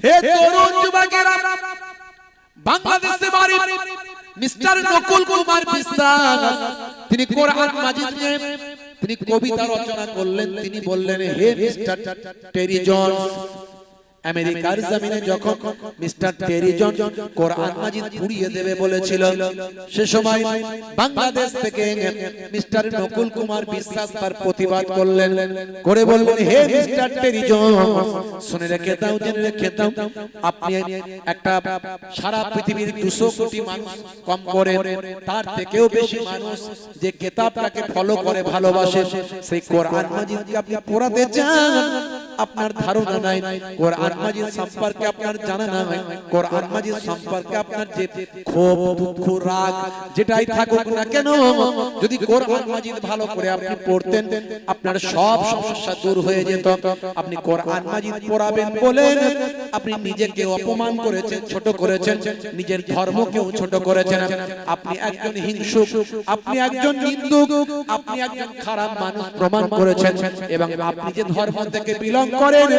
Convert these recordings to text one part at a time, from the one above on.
হে তরুণ যুবকেরা, বাংলাদেশে বাড়ি মিস্টার নকুল কুমার বিশ্বাস, তিনি কোরআন মাজিদ নিয়ে তিনি কবিতা রচনা করলেন। তিনি বললেন, হে মিস্টার টেরি জনস, আমেরিকার জমিনে যখন মিস্টার টেরি জনস কোরআন মাজিদ পুড়িয়ে দেবে বলেছিল, সে সময় বাংলাদেশ থেকে মিস্টার নকুল কুমার বিশ্বাস তার প্রতিবাদ করলেন, করে বললেন, হে মিস্টার টেরি জনস, শুনে রেখে দাও, জেনে রেখে দাও, আপনি একটা সারা পৃথিবীর 200 কোটি মানুষ, কম করে তার থেকেও বেশি মানুষ যে কিতাবটাকে ফলো করে ভালোবাসে, সেই কোরআন মাজিদকে আপনি পোড়াতে চান। আপনার ধারণা নাই কোরআন মাজিদ সম্পর্কে, আপনার জানা নাই কোরআন মাজিদ সম্পর্কে। আপনার যে ক্ষোভ, দুঃখ, রাগ যেটাই থাকুক না কেন, যদি কোরআন মাজিদ ভালো করে আপনি পড়তেন, আপনার সব সমস্যা দূর হয়ে যেত। আপনি কোরআন মাজিদ পড়াবেন বলেন আপনি নিজেকে অপমান করেছেন, ছোট করেছেন, নিজের ধর্মকেও ছোট করেছেন। আপনি একজন হিংসুক, আপনি একজন নিন্দুক, আপনি একজন খারাপ মানুষ প্রমাণ করেছেন। এবং আপনি যে ধর্ম থেকে বিলং করেন,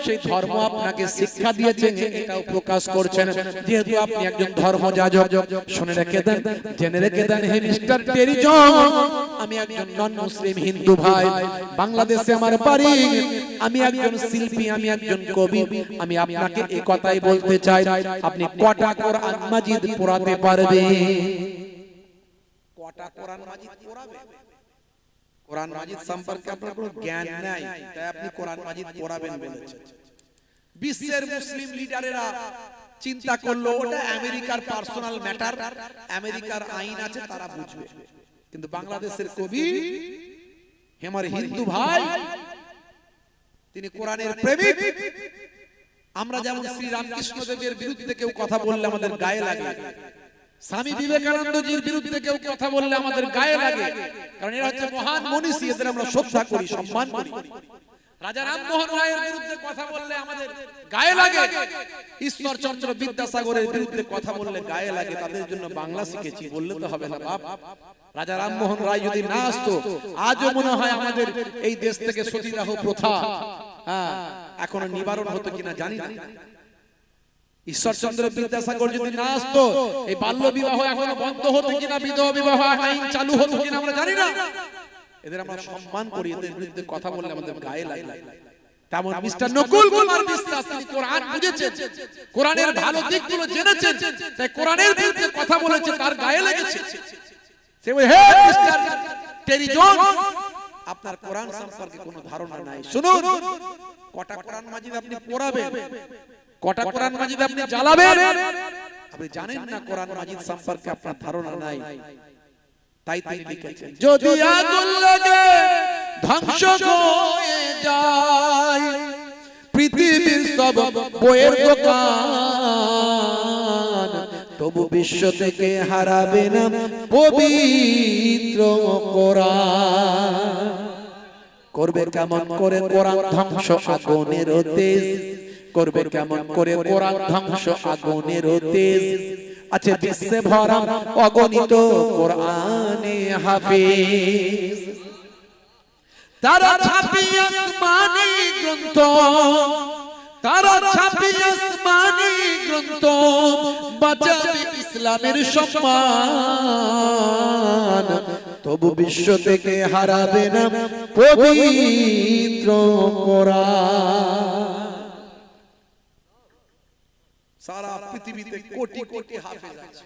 সেই ধর্ম আপনাকে শিক্ষা দিয়েছে, এটাও প্রকাশ করছেন, যেহেতু আপনি একজন ধর্মযাজক। শুনে রেখে দেন, জেনে রেখে দেন, হে মিস্টার টেরি জনস, আমি একজন নন মুসলিম হিন্দু ভাই, বাংলাদেশে আমার বাড়ি, আমি একজন শিল্পী, আমি একজন কবি। আমি আপনাকে এই কথাই বলতে চাই, আপনি কটা কোরআন মাজিদ পড়াতে পারবেন? কটা কোরআন মাজিদ পড়াবেন? কোরআন মাজিদ সম্পর্কে আপনার কোনো জ্ঞান নাই, তাই আপনি কোরআন মাজিদ পড়াবেন বলেছেন। বিশ্বের মুসলিম লিডারেরা চিন্তা করলো ওটা আমেরিকার পার্সোনাল ম্যাটার, আমেরিকার আইন আছে, তারা বুঝবে। কিন্তু বাংলাদেশের কবি, আমার হিন্দু ভাই, তিনি কোরআনের প্রেমিক। আমরা যেমন শ্রী রামকৃষ্ণ দেবের বিরুদ্ধে কেউ কথা বললে আমাদের গায়ে লাগে, স্বামী বিবেকানন্দজির বিরুদ্ধে কেউ কথা বললে আমাদের গায়ে লাগে, কারণ এরা হচ্ছে মহান মনীষী, এদের আমরা শ্রদ্ধা করি, সম্মান করি। রাজা রামমোহন রায়ের বিরুদ্ধে কথা বললে আমাদের গায়ে লাগে, ঈশ্বরচন্দ্র বিদ্যাসাগরের বিরুদ্ধে কথা বললে গায়ে লাগে। তাদের জন্য বাংলা শিখেছি বললে তো হবে না বাপ। রাজা রামমোহন রায় যদি না আসতো, আজও মনে হয় আমাদের এই দেশ থেকে সতীদাহ প্রথা এখনো নিবারণ হতো কিনা জানি না। ঈশ্বরচন্দ্র বিদ্যাসাগর যদি না আসতো, এই বাল্য বিবাহ এখনো বন্ধ হতো কিনা, বিধবা বিবাহ আইন চালু হতো কিনা আমরা জানি না। এদের আমরা সম্মান করি, এদের বিরুদ্ধে কথা বললে আমাদের গায়ে লাগে। তেমন মিস্টার নকুল কুমার বিশ্বাস, তিনি কোরআন বুঝেছেন, কোরআনের ভালো দিকগুলো জেনেছেন, তাই কোরআনের বিরুদ্ধে কথা বলেছে, তার গায়ে লেগেছে। সে বলে, হে মিস্টার টেরি জনস, আপনার কোরআন সম্পর্কে কোনো ধারণা নাই। শুনুন, কটা কোরআন মাজিদ আপনি পড়াবেন, কটা কোরআন মাজিদ আপনি জ্বালাবেন, আপনি জানেন না। কোরআন মাজিদ সম্পর্কে আপনার ধারণা নাই, তাই তিনি লিখেছেন, যদি আগুন লাগে ধ্বংস হয়ে যায় পৃথিবীর সব বইয়ের দোকান, তবু বিশ্ব থেকে হারাবে না পবিত্র কোরআন। করবে কেমন করে কোরআন ধ্বংস আগুনের তেজ, করবে কেমন করে কোরআন ধ্বংস আগুনের তেজ। আছে বিশ্বে ভরা অগণিত কোরআনে হাফেজ, তারা ছাপিয়ে আসমানি গ্রন্থ, তারা ছাপিয়ে আসমানি গ্রন্থ, বাঁচাবে ইসলামের সম্মান, তবু বিশ্ব থেকে হারাবে না পবিত্র কোরআন। সারা পৃথিবীতে কোটি কোটি হাফেজ আছে,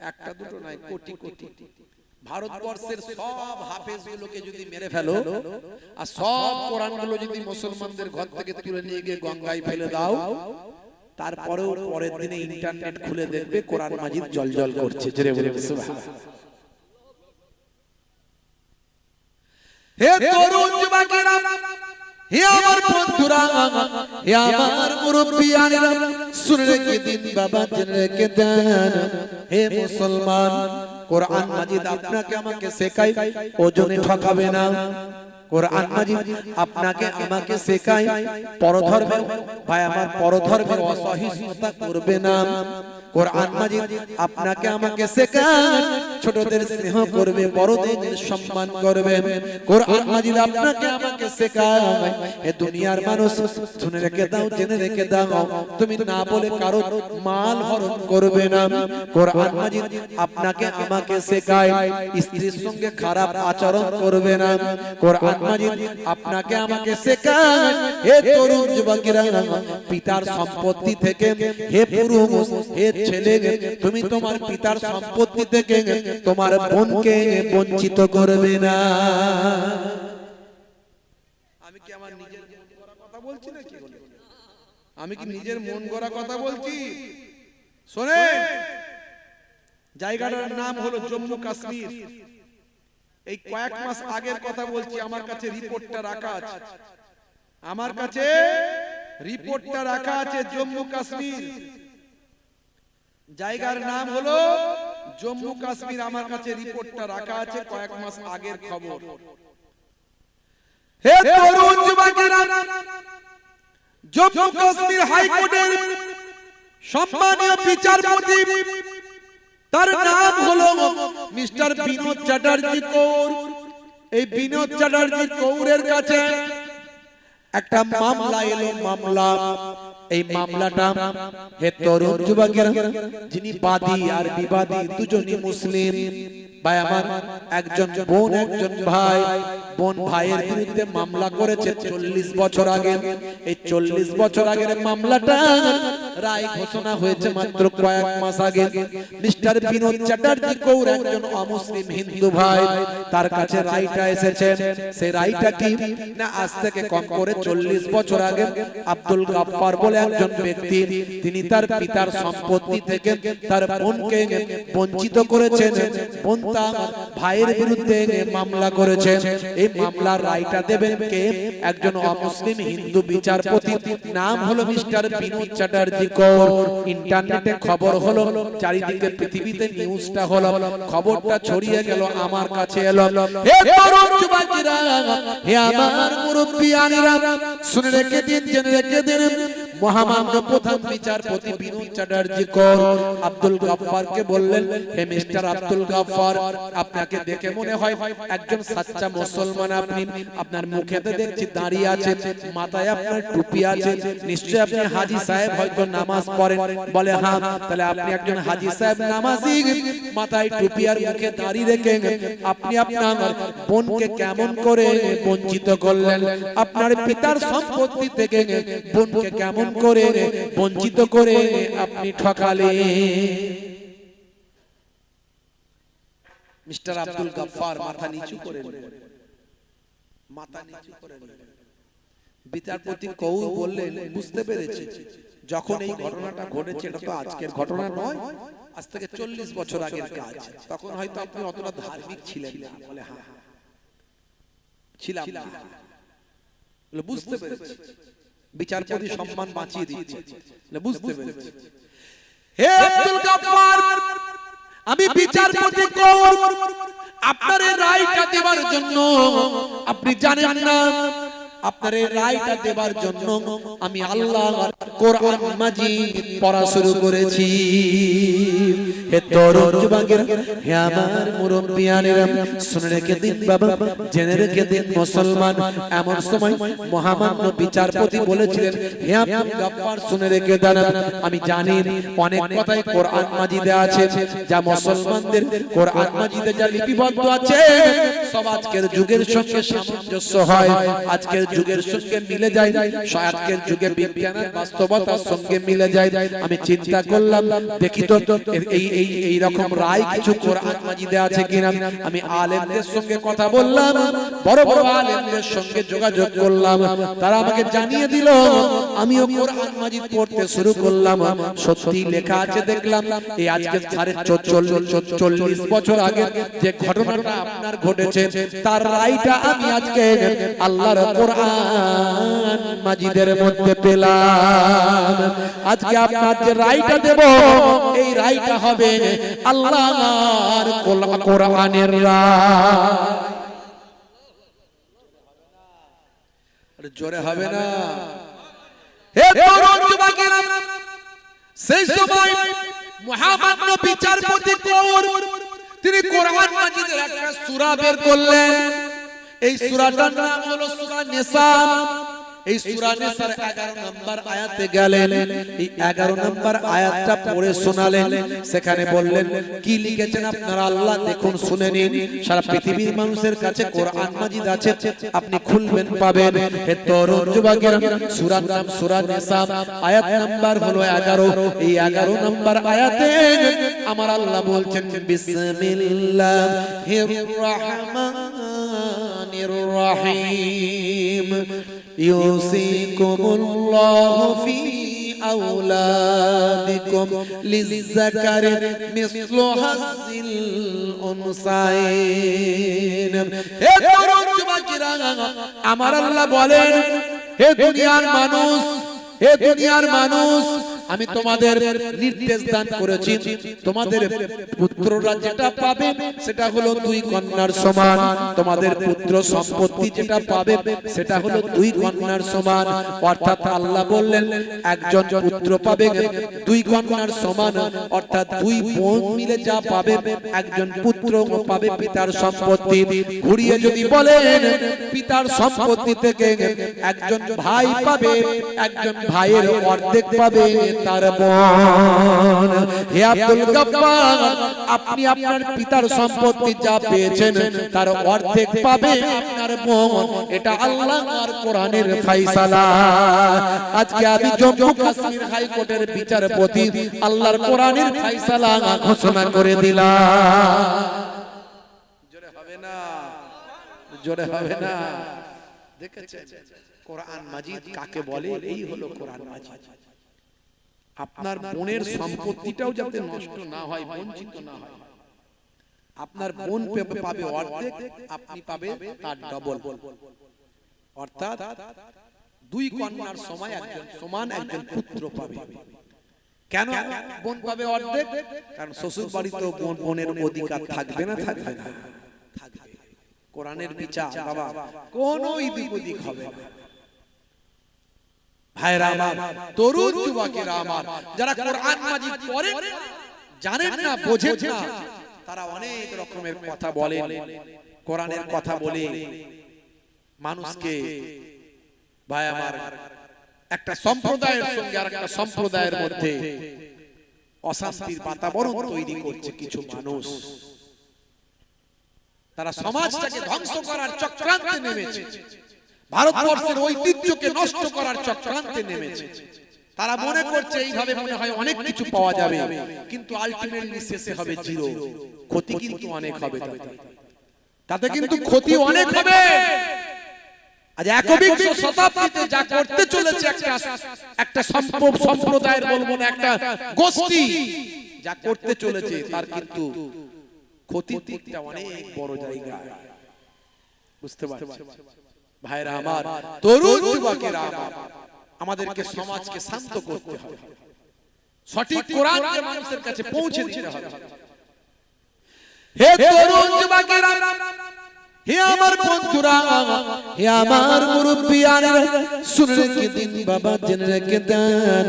একটা দুটো নয়, কোটি কোটি। ভারতবর্ষের সব হাফেজগুলোকে যদি মেরে ফেলো আর সব কোরআনগুলো যদি মুসলমানদের ঘর থেকে তুলে নিয়ে গিয়ে গঙ্গায় ফেলে দাও, তারপরেও পরের দিনে ইন্টারনেট খুলে দেখবে কোরআন মাজিদ জলজল করছে। জোরে বলে সুবহানাল্লাহ। হে তরুণ যুবকেরা, হে আমার বন্ধুরা, হে আমার মুরব্বিয়ানেরা, শুনে রেখে দিন বাবা, জেনে রেখে দেন, হে মুসলমান, কোরআন মাজিদ আপনাকে আমাকে শেখায়, ওজনে ঠকাবে না। কোরআন মাজিদ আপনাকে আমাকে শেখায় পরধর্মে, ভাই আমার পরধর্মের অসহিষ্ণুতা করবে না। কোরআন মাজিদ আপনাকে আমাকে শেখায় ছোটদের স্নেহ করবে, বড়দের সম্মান করবে। কোরআন মাজিদ আপনাকে আমাকে শেখায় এ দুনিয়ার মানুষ শুনে রেখে দাও, জেনে রেখে দাও, তুমি না বলে কারো মাল হরণ করবে না। কোরআন মাজিদ আপনাকে আমাকে শেখায় স্ত্রীর সঙ্গে খারাপ আচরণ করবে না। কোরআন মাজিদ আপনাকে আমাকে শেখায় হে তরুণ যুবকেরা, পিতার সম্পত্তি থেকে, হে পুরুষ, হে ছেলে, তুমি তোমার পিতার সম্পত্তি থেকে তোমার বোনকে বঞ্চিত করবে না। আমি কি আমার নিজের মন গড়া কথা বলছি নাকি? আমি কি নিজের মন গড়া কথা বলছি? শোনেন, জায়গাটার নাম হলো জম্মু কাশ্মীর। এই কয়েক মাস আগের কথা বলছি, আমার কাছে রিপোর্টটা রাখা আছে, আমার কাছে রিপোর্টটা রাখা আছে। জম্মু কাশ্মীর জায়গার নাম হলো জম্মু কাশ্মীর, আমার কাছে রিপোর্টটা রাখা আছে, কয়েক মাস আগের খবর। হে তরুণ যুবকেরা, জম্মু কাশ্মীর হাইকোর্টের সম্মানীয় বিচারপতি, তার নাম হলো মিস্টার বিনোদ চ্যাটার্জি কৌর। এই বিনোদ চ্যাটার্জি কৌরের কাছে একটা মামলা এলো, মামলা। এই মামলাটা, হে তরুণ যুবকেরা, যিনি বাদী আর বিবাদী দুজনই মুসলিম ভাই আমার, একজন বোন একজন ভাই। বোন ভাইয়ের বিরুদ্ধে মামলা করেছে 40 বছর আগে। এই 40 বছর আগের মামলাটা রায় ঘোষণা হয়েছে মাত্র কয়েক মাস আগে। মিস্টার বিনোদ চ্যাটার্জি কৌর একজন অমুসলিম হিন্দু ভাই, তার কাছে রায়টা এসেছে। সেই রায়টা কি না, আজ থেকে কম করে 40 বছর আগে আব্দুল গাফফার বলে একজন ব্যক্তি, তিনি তার পিতার সম্পত্তি থেকে তার বোনকে বঞ্চিত করেছেন। বোন তার ভাইয়ের বিরুদ্ধে মামলা করেছে। এই মামলার রায়টা দেবেন কে? একজন অমুসলিম হিন্দু বিচারপতি, নাম হলো মিস্টার বিনোদ চ্যাটার্জি কৌর। ইন্টারনেটে খবর হলো, চারিদিকে পৃথিবীতে নিউজটা হলো, খবরটা ছড়িয়ে গেল, আমার কাছে এলো। হে তরুণ যুবকেরা, হে আমার মুরব্বিয়ানেরা, শুনে রেখে দিন, জেনে রেখে দিন, মহামান্য প্রধান বিচারপতি বিনোদ চ্যাটার্জি কৌর আব্দুল গাফফারকে বললেন, হে মিস্টার আব্দুল গাফফার, আপনাকে দেখে মনে হয় একজন সাচ্চা মুসলমান। আপনি, আপনার মুখেতে দেখছি দাঁড়িয়ে আছে, মাথায় আপনার টুপি আছে, নিশ্চয়ই আপনি হাজী সাহেব, হয়তো নামাজ পড়েন। বলে হ্যাঁ। তাহলে আপনি একজন হাজী সাহেব, নামাজি, মাথায় টুপি আর মুখে দাঁড়িয়ে রেখে আপনি আপনার বোনকে কেমন করে বঞ্চিত করলেন? আপনার পিতার সম্পত্তি থেকে বোনকে কেমন করে বঞ্চিত করে আপনি ঠকালেন? মিস্টার আব্দুল গাফফার মাথা নিচু করে নিলেন, মাথা নিচু করে নিলেন। বিচারপতি কৌর বললেন, বুঝতে পেরেছি, যখন এই ঘটনাটা ঘটেছে এটা তো আজকের ঘটনা নয়, আজ থেকে 40 বছর আগের কাজ। তখন হয়তো আপনি অতটা ধার্মিক ছিলেন না। বলে হ্যাঁ, ছিলাম না। বলে বুঝতে পেরেছি। বিচারপতি সম্মান বাঁচিয়ে দিচ্ছে, বুঝতে পেরেছি। হে আব্দুল গাফফার, আমি বিচারপতি কৌর, আপনার এই রায়টা দেওয়ার জন্য, আপনি জানেন না, আপনার এই রায়টা দেওয়ার জন্য আমি আল্লাহর কোরআন মাজিদ পড়া শুরু করেছি। হে তরুণ যুবকেরা, হে আমার মুরব্বিয়ানেরা, শুনে রেখে দিন বাবা, জেনে রেখে দিন মুসলমান। এমন সময় মহামান্য বিচারপতি বলেছিলেন, হে আব্দুল গাফফার, শুনে রেখে দেন, আমি জানি অনেক কথাই কোরআন মাজিদে আছে, যা মুসলমানদের কোরআন মাজিদে যা লিপিবদ্ধ আছে সব আজকের যুগের সঙ্গে সামঞ্জস্য হয়, আজকের যুগের সঙ্গে মিলে যায়, আজকের যুগে বিজ্ঞানের বাস্তবতার সঙ্গে মিলে যায়। আমি চিন্তা করলাম, দেখি তো এই রকম রায় কিছু কোরআন মাজিদে আছে কিনা। আমি আলেমদের সঙ্গে কথা বললাম, বড় বড় আলেমদের সঙ্গে যোগাযোগ করলাম, তারা আমাকে জানিয়ে দিল। আমিও কোরআন মাজিদ পড়তে শুরু করলাম, সত্যি লেখা আছে দেখলাম, এই আজকে 40 বছর আগে যে ঘটনাটা আপনার ঘটেছে তার রায়টা আমি আজকে আল্লাহর কোরআন মাজিদের মধ্যে পেলাম। আজকে আপনার যে রায়টা দেব, এই রায়টা হবে আল্লাহর কোরআনের রায়। জোরে হবে না? হে তরুণ যুবকেরা, সেই সময় মুহাম্মদ বিচারপতি কৌর তিনি কোরআন মাজিদের একটা সূরা বের করলেন। এই সূরাটার নাম হলো সূরা নিসা। এই সূরা নিসার 11 নম্বর আয়াতে গেলেন, এই 11 নম্বর আয়াতটা পড়ে শোনালেন। সেখানে বললেন কি লিখেছেন আপনারা আল্লাহ দেখুন, শুনে নিন। সারা পৃথিবীর মানুষের কাছে কোরআন মাজিদ আছে, আপনি খুলবেন পাবেন। হে তরুণ যুবকেরা, সূরার নাম সূরা নিসা, আয়াত নাম্বার হলো 11। এই 11 নম্বর আয়াতে আমার আল্লাহ বলছেন বিসমিল্লাহির রহমানির রহিম ইউসিকুমুল্লাহু ফি আওলাদিকুম লিযযাকারি মিসলু হাযিল উনসাইন। হে তরুণ যুবকেরা, আমার আল্লাহ বলেন হে দুনিয়ার মানুষ, হে দুনিয়ার মানুষ, আমি তোমাদের নির্দেশ দান করেছি, তোমাদের পুত্ররা যেটা পাবে সেটা হলো 2 কন্যার সমান। তোমাদের পুত্র সম্পত্তি যেটা পাবে সেটা হলো 2 কন্যার সমান। অর্থাৎ আল্লাহ বললেন একজন পুত্র পাবে 2 কন্যার সমান, অর্থাৎ 2 বোন মিলে যা পাবে একজন পুত্র পাবে পিতার সম্পত্তি। ঘুরিয়ে যদি বলেন পিতার সম্পত্তি থেকে একজন ভাই পাবে, একজন ভাইয়ের অর্ধেক পাবে তার বোন। হে আব্দুল গফফার, আপনি আপনার পিতার সম্পত্তি যা পেয়েছেন তার অর্ধেক পাবে আপনার বোন। এটা আল্লাহর কোরআনের ফয়সালা। আজকে আমি জম্মু কাশ্মীর হাইকোর্টের বিচারপতি, আল্লাহর কোরআনের ফয়সালা ঘোষণা করে দিলাম। জোরে হবে না? জোরে হবে না? দেখেছেন কোরআন মাজিদ কাকে বলে? এই হলো কোরআন মাজিদ। আপনার বোনের সম্পত্তিটাও যাতে নষ্ট না হয়, বঞ্চিত না হয়। আপনার বোন পাবে অর্ধেক, আপনি পাবে তার ডবল। অর্থাৎ 2 কন্যার সময় একজন সমান একজন পুত্র পাবে। কেন বোন পাবে অর্ধেক? কারণ শ্বশুর বাড়িতে বোনের অধিকার থাকবে না? থাকবে না, থাকবে। কোরআনের বিচার বাবা কোনো এদিক ওদিক হবে না। ভাইরা আমার, তরুণ যুবকেরা আমার, যারা কোরআন মাজিদ পড়েন জানেন না, বোঝেন না, তারা অনেক রকমের কথা বলেন। কোরআনের কথা বলে মানুষকে, ভাই আমার, একটা সম্প্রদায়ের সঙ্গে আরেকটা সম্প্রদায়ের মধ্যে অশান্তির বাতাবরণ তৈরি করছে কিছু মানুষ। তারা সমাজটাকে ধ্বংস করার চক্রান্তে নেমেছে, ভারতবর্ষের ঐতিহ্যকে নষ্ট করার চক্রান্তে নেমেছে। তারা মনে করছে এইভাবে মনে হয় অনেক কিছু পাওয়া যাবে, কিন্তু আলটিমেটলি শেষে হবে জিরো। ক্ষতি কিন্তু অনেক হবে, তাতে কিন্তু ক্ষতি অনেক হবে। আজ একবিংশ শতাব্দীতে যা করতে চলেছে একটা সম্প্রদায়ের, বলবো না, একটা গোষ্ঠী যা করতে চলেছে তার কিন্তু ক্ষতির দিকটা অনেক বড় জায়গা। বুঝতে পারছেন ভাইরা আমার, তরুণ যুবকেরা আমার, আমাদেরকে সমাজকে শান্ত করতে হবে, সঠিক কোরআনকে মানুষের কাছে পৌঁছে দিতে হবে। হে তরুণ যুবকেরা, হে আমার বন্ধুরা, হে আমার মুরব্বিয়ারা, শুনে রেখে দিন বাবা, জেনে রেখে দেন।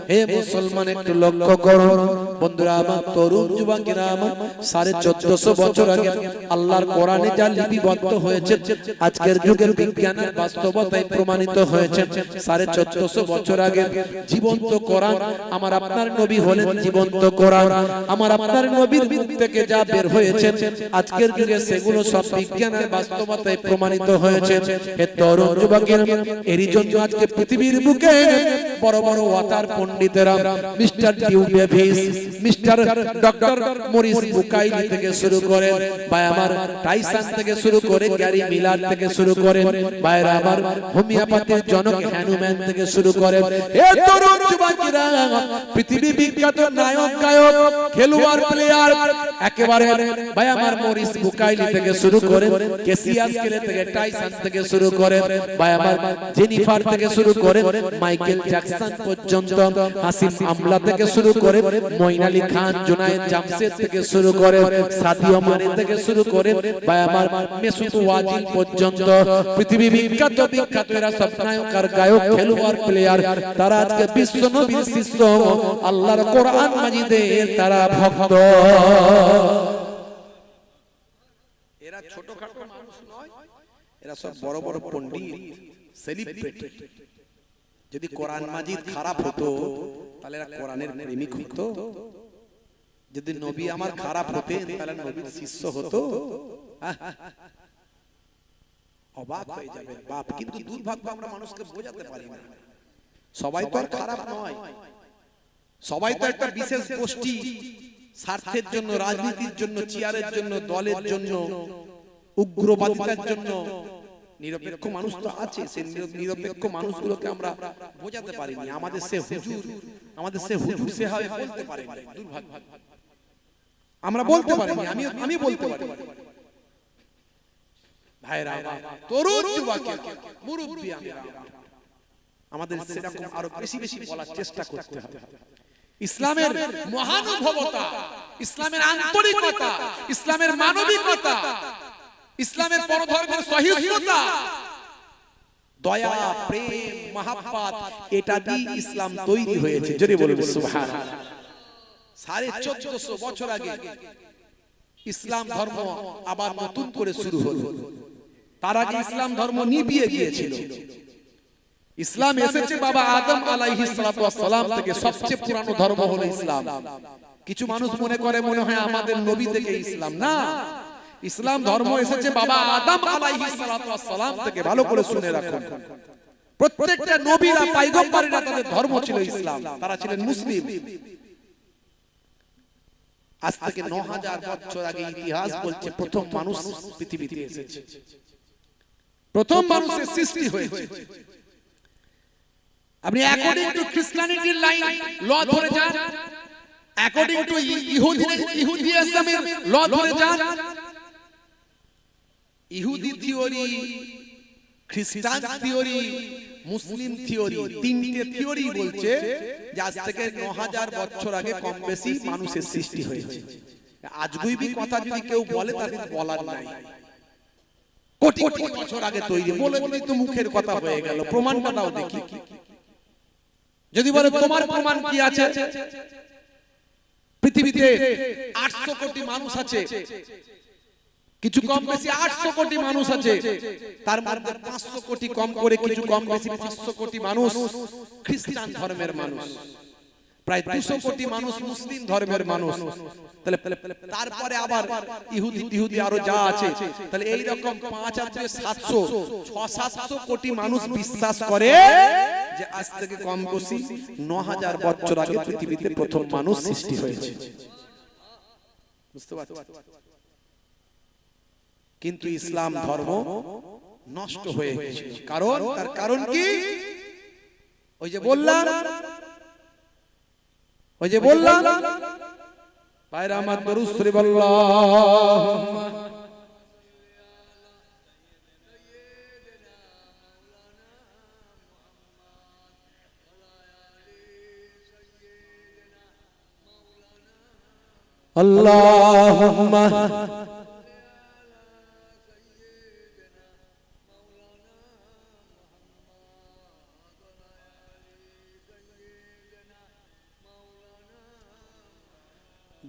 হে মুসলমান, একটু লক্ষ্য করুন বন্ধুরা আমার, তরুণ যুবকেরা আমার, 1450 বছর আগে আল্লাহর কোরআনে যা লিপিবদ্ধ হয়েছে, আজকের যুগের বিজ্ঞানের বাস্তবতায় প্রমাণিত হয়েছে। 1450 বছর আগে জীবন্ত কোরআন, আমার আপনার নবী হলেন জীবন্ত কোরআন। আমার আপনার নবীর মুখ থেকে যা বের হয়েছে আজকের যুগে সেগুলো সব বিজ্ঞান বাস্তবতায় প্রমাণিত হয়েছে। হে তরুণ যুবকেরা, এরই জন্য আজকে পৃথিবীর বুকে বড় বড় ওয়াটার পণ্ডিতেরা, mister Dew Davis, mister doctor Maurice Bucaille থেকে শুরু করে, ভাই আমার টাইসন থেকে শুরু করে, গ্যারি মিলার থেকে শুরু করে, ভাইরা আমার হোমিওপ্যাথির জনক হ্যানুম্যান থেকে শুরু করে, হে তরুণ যুবকেরা, পৃথিবী বিখ্যাত নায়ক, গায়ক, খেলোয়াড়, প্লেয়ার, একেবারে ভাই আমার মরিস বুকাইলি থেকে শুরু করে কেসিয়াস কেলে থেকে টাইসন থেকে শুরু করে ভাই আমার জেনিফার থেকে শুরু করে মাইকেল জ্যাকসন পর্যন্ত, হাসিম আমলা থেকে শুরু করে মঈন আলী খান, জুনায়েদ জামশেদ থেকে শুরু করে সাদিও মানে থেকে শুরু করে ভাই আমার মেসুত ওয়াজিল পর্যন্ত পৃথিবী বিখ্যাত এরা সব নায়ক আর গায়ক, খেলোয়াড়, প্লেয়ার, তারা আজকে বিশ্ব নবীর শিষ্য, আল্লাহর কোরআন মাজিদের তারা ভক্ত। এরা ছোটখাটো মানুষ নয়, এরা সব বড় বড় পণ্ডিত, সেলিব্রিটি। যদি কোরআন মাজিদ খারাপ হতো তাহলে এরা কোরআনের প্রেমিক হতো। যদি নবী আমার খারাপ হতেন তাহলে নবীর শিষ্য হতো। অবাক হয়ে যাবে বাপ। কিন্তু দুর্ভাগ্য আমরা মানুষকে বোঝাতে পারি না। সবাই তো আর খারাপ নয়, সবাই তো একটা বিশেষ গোষ্ঠী, স্বার্থের জন্য, রাজনীতির জন্য, চেয়ারের জন্য, দলের জন্য, উগ্রবাদিতার জন্য নিরপেক্ষ মানুষ তো আছে। সেই নিরপেক্ষ মানুষগুলোকে আমরা বোঝাতে পারিনি। আমাদের সে হুজুর সে হয় বলতে পারিনি। দুর্ভাগ্য আমরা বলতে পারিনি। আমি বলতে পারি ভাইরা, তরুণ যুবক, মুরব্বি, আমাদের সেরকম আরো বেশি বেশি বলার চেষ্টা করতে হবে। ইসলামের মহানুভবতা, ইসলামের আন্তরিকতা, ইসলামের মানবিকতা, ইসলামের পরধর্মের সহিষ্ণুতা, দয়া, প্রেম, মহাব্বত, এটা দিয়ে ইসলাম তৈরি হয়েছে। যদি বলুন সুবহানাল্লাহ। 1450 বছর আগে ইসলাম ধর্ম আবার নতুন করে শুরু হলো। তার আগে ইসলাম ধর্ম নিভিয়ে গিয়েছিল। ইসলাম এসেছে বাবা আদম আলাইহিস সালাতু ওয়াস সালাম থেকে। সবচেয়ে পুরানো ধর্ম হলো ইসলাম। কিছু মানুষ মনে করে মনে হয় আমাদের নবী থেকে ইসলাম, না, ইসলাম ধর্ম এসেছে বাবা আদম আলাইহিস সালাতু ওয়াস সালাম থেকে। ভালো করে শুনে রাখুন, প্রত্যেকটা নবীরা, পয়গম্বরেরা তাদের ধর্ম ছিল ইসলাম, তারা ছিলেন মুসলিম। আজ থেকে 9000 বছর আগে ইতিহাস বলছে প্রথম মানুষ পৃথিবীতে এসেছে, প্রথম মানুষের সৃষ্টি হয়েছে। আপনি অ্যাকর্ডিং টু খ্রিস্টানিটির লাইন ল ধরে যান, অ্যাকর্ডিং টু ইহুদিজমের ল ধরে যান, ইহুদি থিওরি, খ্রিস্টান থিওরি, মুসলিম থিওরি, তিনটে থিওরি বলছে যে আজ থেকে 9000 বছর আগে কম বেশি মানুষের সৃষ্টি হয়েছে। আজগুবি কথা যদি কেউ বলে তাদের বলার নাই। কোটি কোটি বছর আগে তৈরি বলে দিলেই তো মুখের কথা হয়ে গেল। প্রমাণটা দাও দেখি। যদি বলে তোমার প্রমাণ কি আছে? পৃথিবীতে 800 কোটি মানুষ আছে, কিছু কম বেশি 800 কোটি মানুষ আছে, তার মধ্যে 500 কোটি কম করে কিছু কম বেশি 500 কোটি মানুষ খ্রিস্টান ধর্মের মানুষ, প্রায় 200 কোটি মানুষ মুসলিম ধর্মের মানুষ। তাহলে তারপরে আবার ইহুদি আরো যা আছে, তাহলে এই রকম 5,700 কোটি মানুষ বিশ্বাস করে যে আজ থেকে কম বেশি 9000 বছর আগে পৃথিবীতে প্রথম মানুষ সৃষ্টি হয়েছে। বুঝতে পারছেন? কিন্তু ইসলাম ধর্ম নষ্ট হয়ে গেছে। কারণ তার কারণ কি? ওই যে বললাম ভাইরা আমার, দরুদ শরীফ আল্লাহুম্মা আল্লাহুম্মা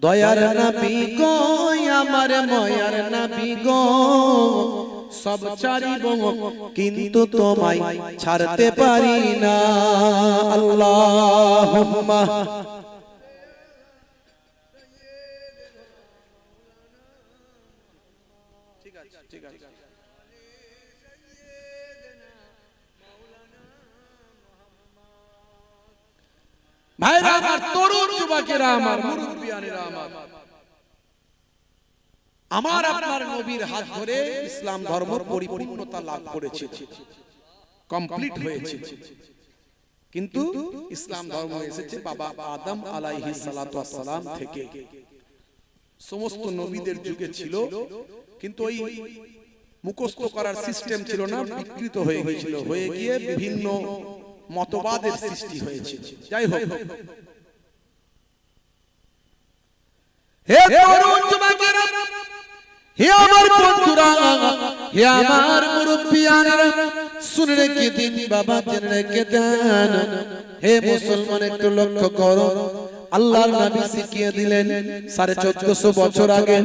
দয়ার নবী গো, আমার ময়ার নবী গো, সব ছাড়িব কিন্তু তোমায় ছাড়তে পারি না। আল্লাহুম্মা ঠিক আছে, ঠিক আছে। ভাইরা আমার, তরুণ যুবকেরা আমার, মুরব্বিয়ানেরা আমার আপনার নবীর হাত ধরে ইসলাম ধর্ম পরিপূর্ণতা লাভ করেছে, কমপ্লিট হয়েছে। কিন্তু ইসলাম ধর্ম এসেছে বাবা আদম আলাইহিস সালাতু ওয়াস সালাম থেকে। সমস্ত নবীদের যুগে ছিল, কিন্তু ওই মুখস্থ করার সিস্টেম ছিল না, বিকৃত হয়ে গিয়েছিল, হয়ে গিয়ে বিভিন্ন মতবাদের সৃষ্টি হয়েছে। যাই হোক, হে তরুণ যুবকেরা, হে আমার বন্ধুরা, হে আমার মুরব্বিয়ানেরা, শুনে রেখে দিন বাবা, জেনে রেখে দেন। হে মুসলমান, একটু লক্ষ্য করো, আল্লাহর নবী শিখিয়ে দিলেন 1450 বছর আগে।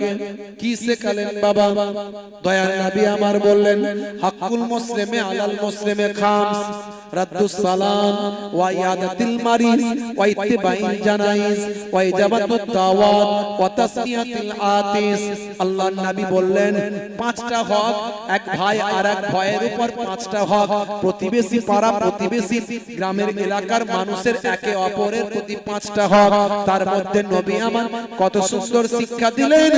কি শেখালেন বাবা? দয়ার নবী আমার বললেন, হাক্কুল মুসলিমে আলাল মুসলিমে খামস, রাদ্দুস সালাম ওয়া ইয়াদাতিল মারিজ ওয়া ইত্তিবাইল জানাইজ ওয়া ইজাবাতুত দাওয়াত ওয়া তাসমিয়াতিল আতিস। আল্লাহর নবী বললেন, পাঁচটা হক, এক ভাই আর এক ভাইয়ের উপর পাঁচটা হক, প্রতিবেশী পাড়া প্রতিবেশী গ্রামের এলাকার মানুষের একে অপরের প্রতি পাঁচটা হক। তার মধ্যে নবী আমার কত সুন্দর শিক্ষা দিলেন।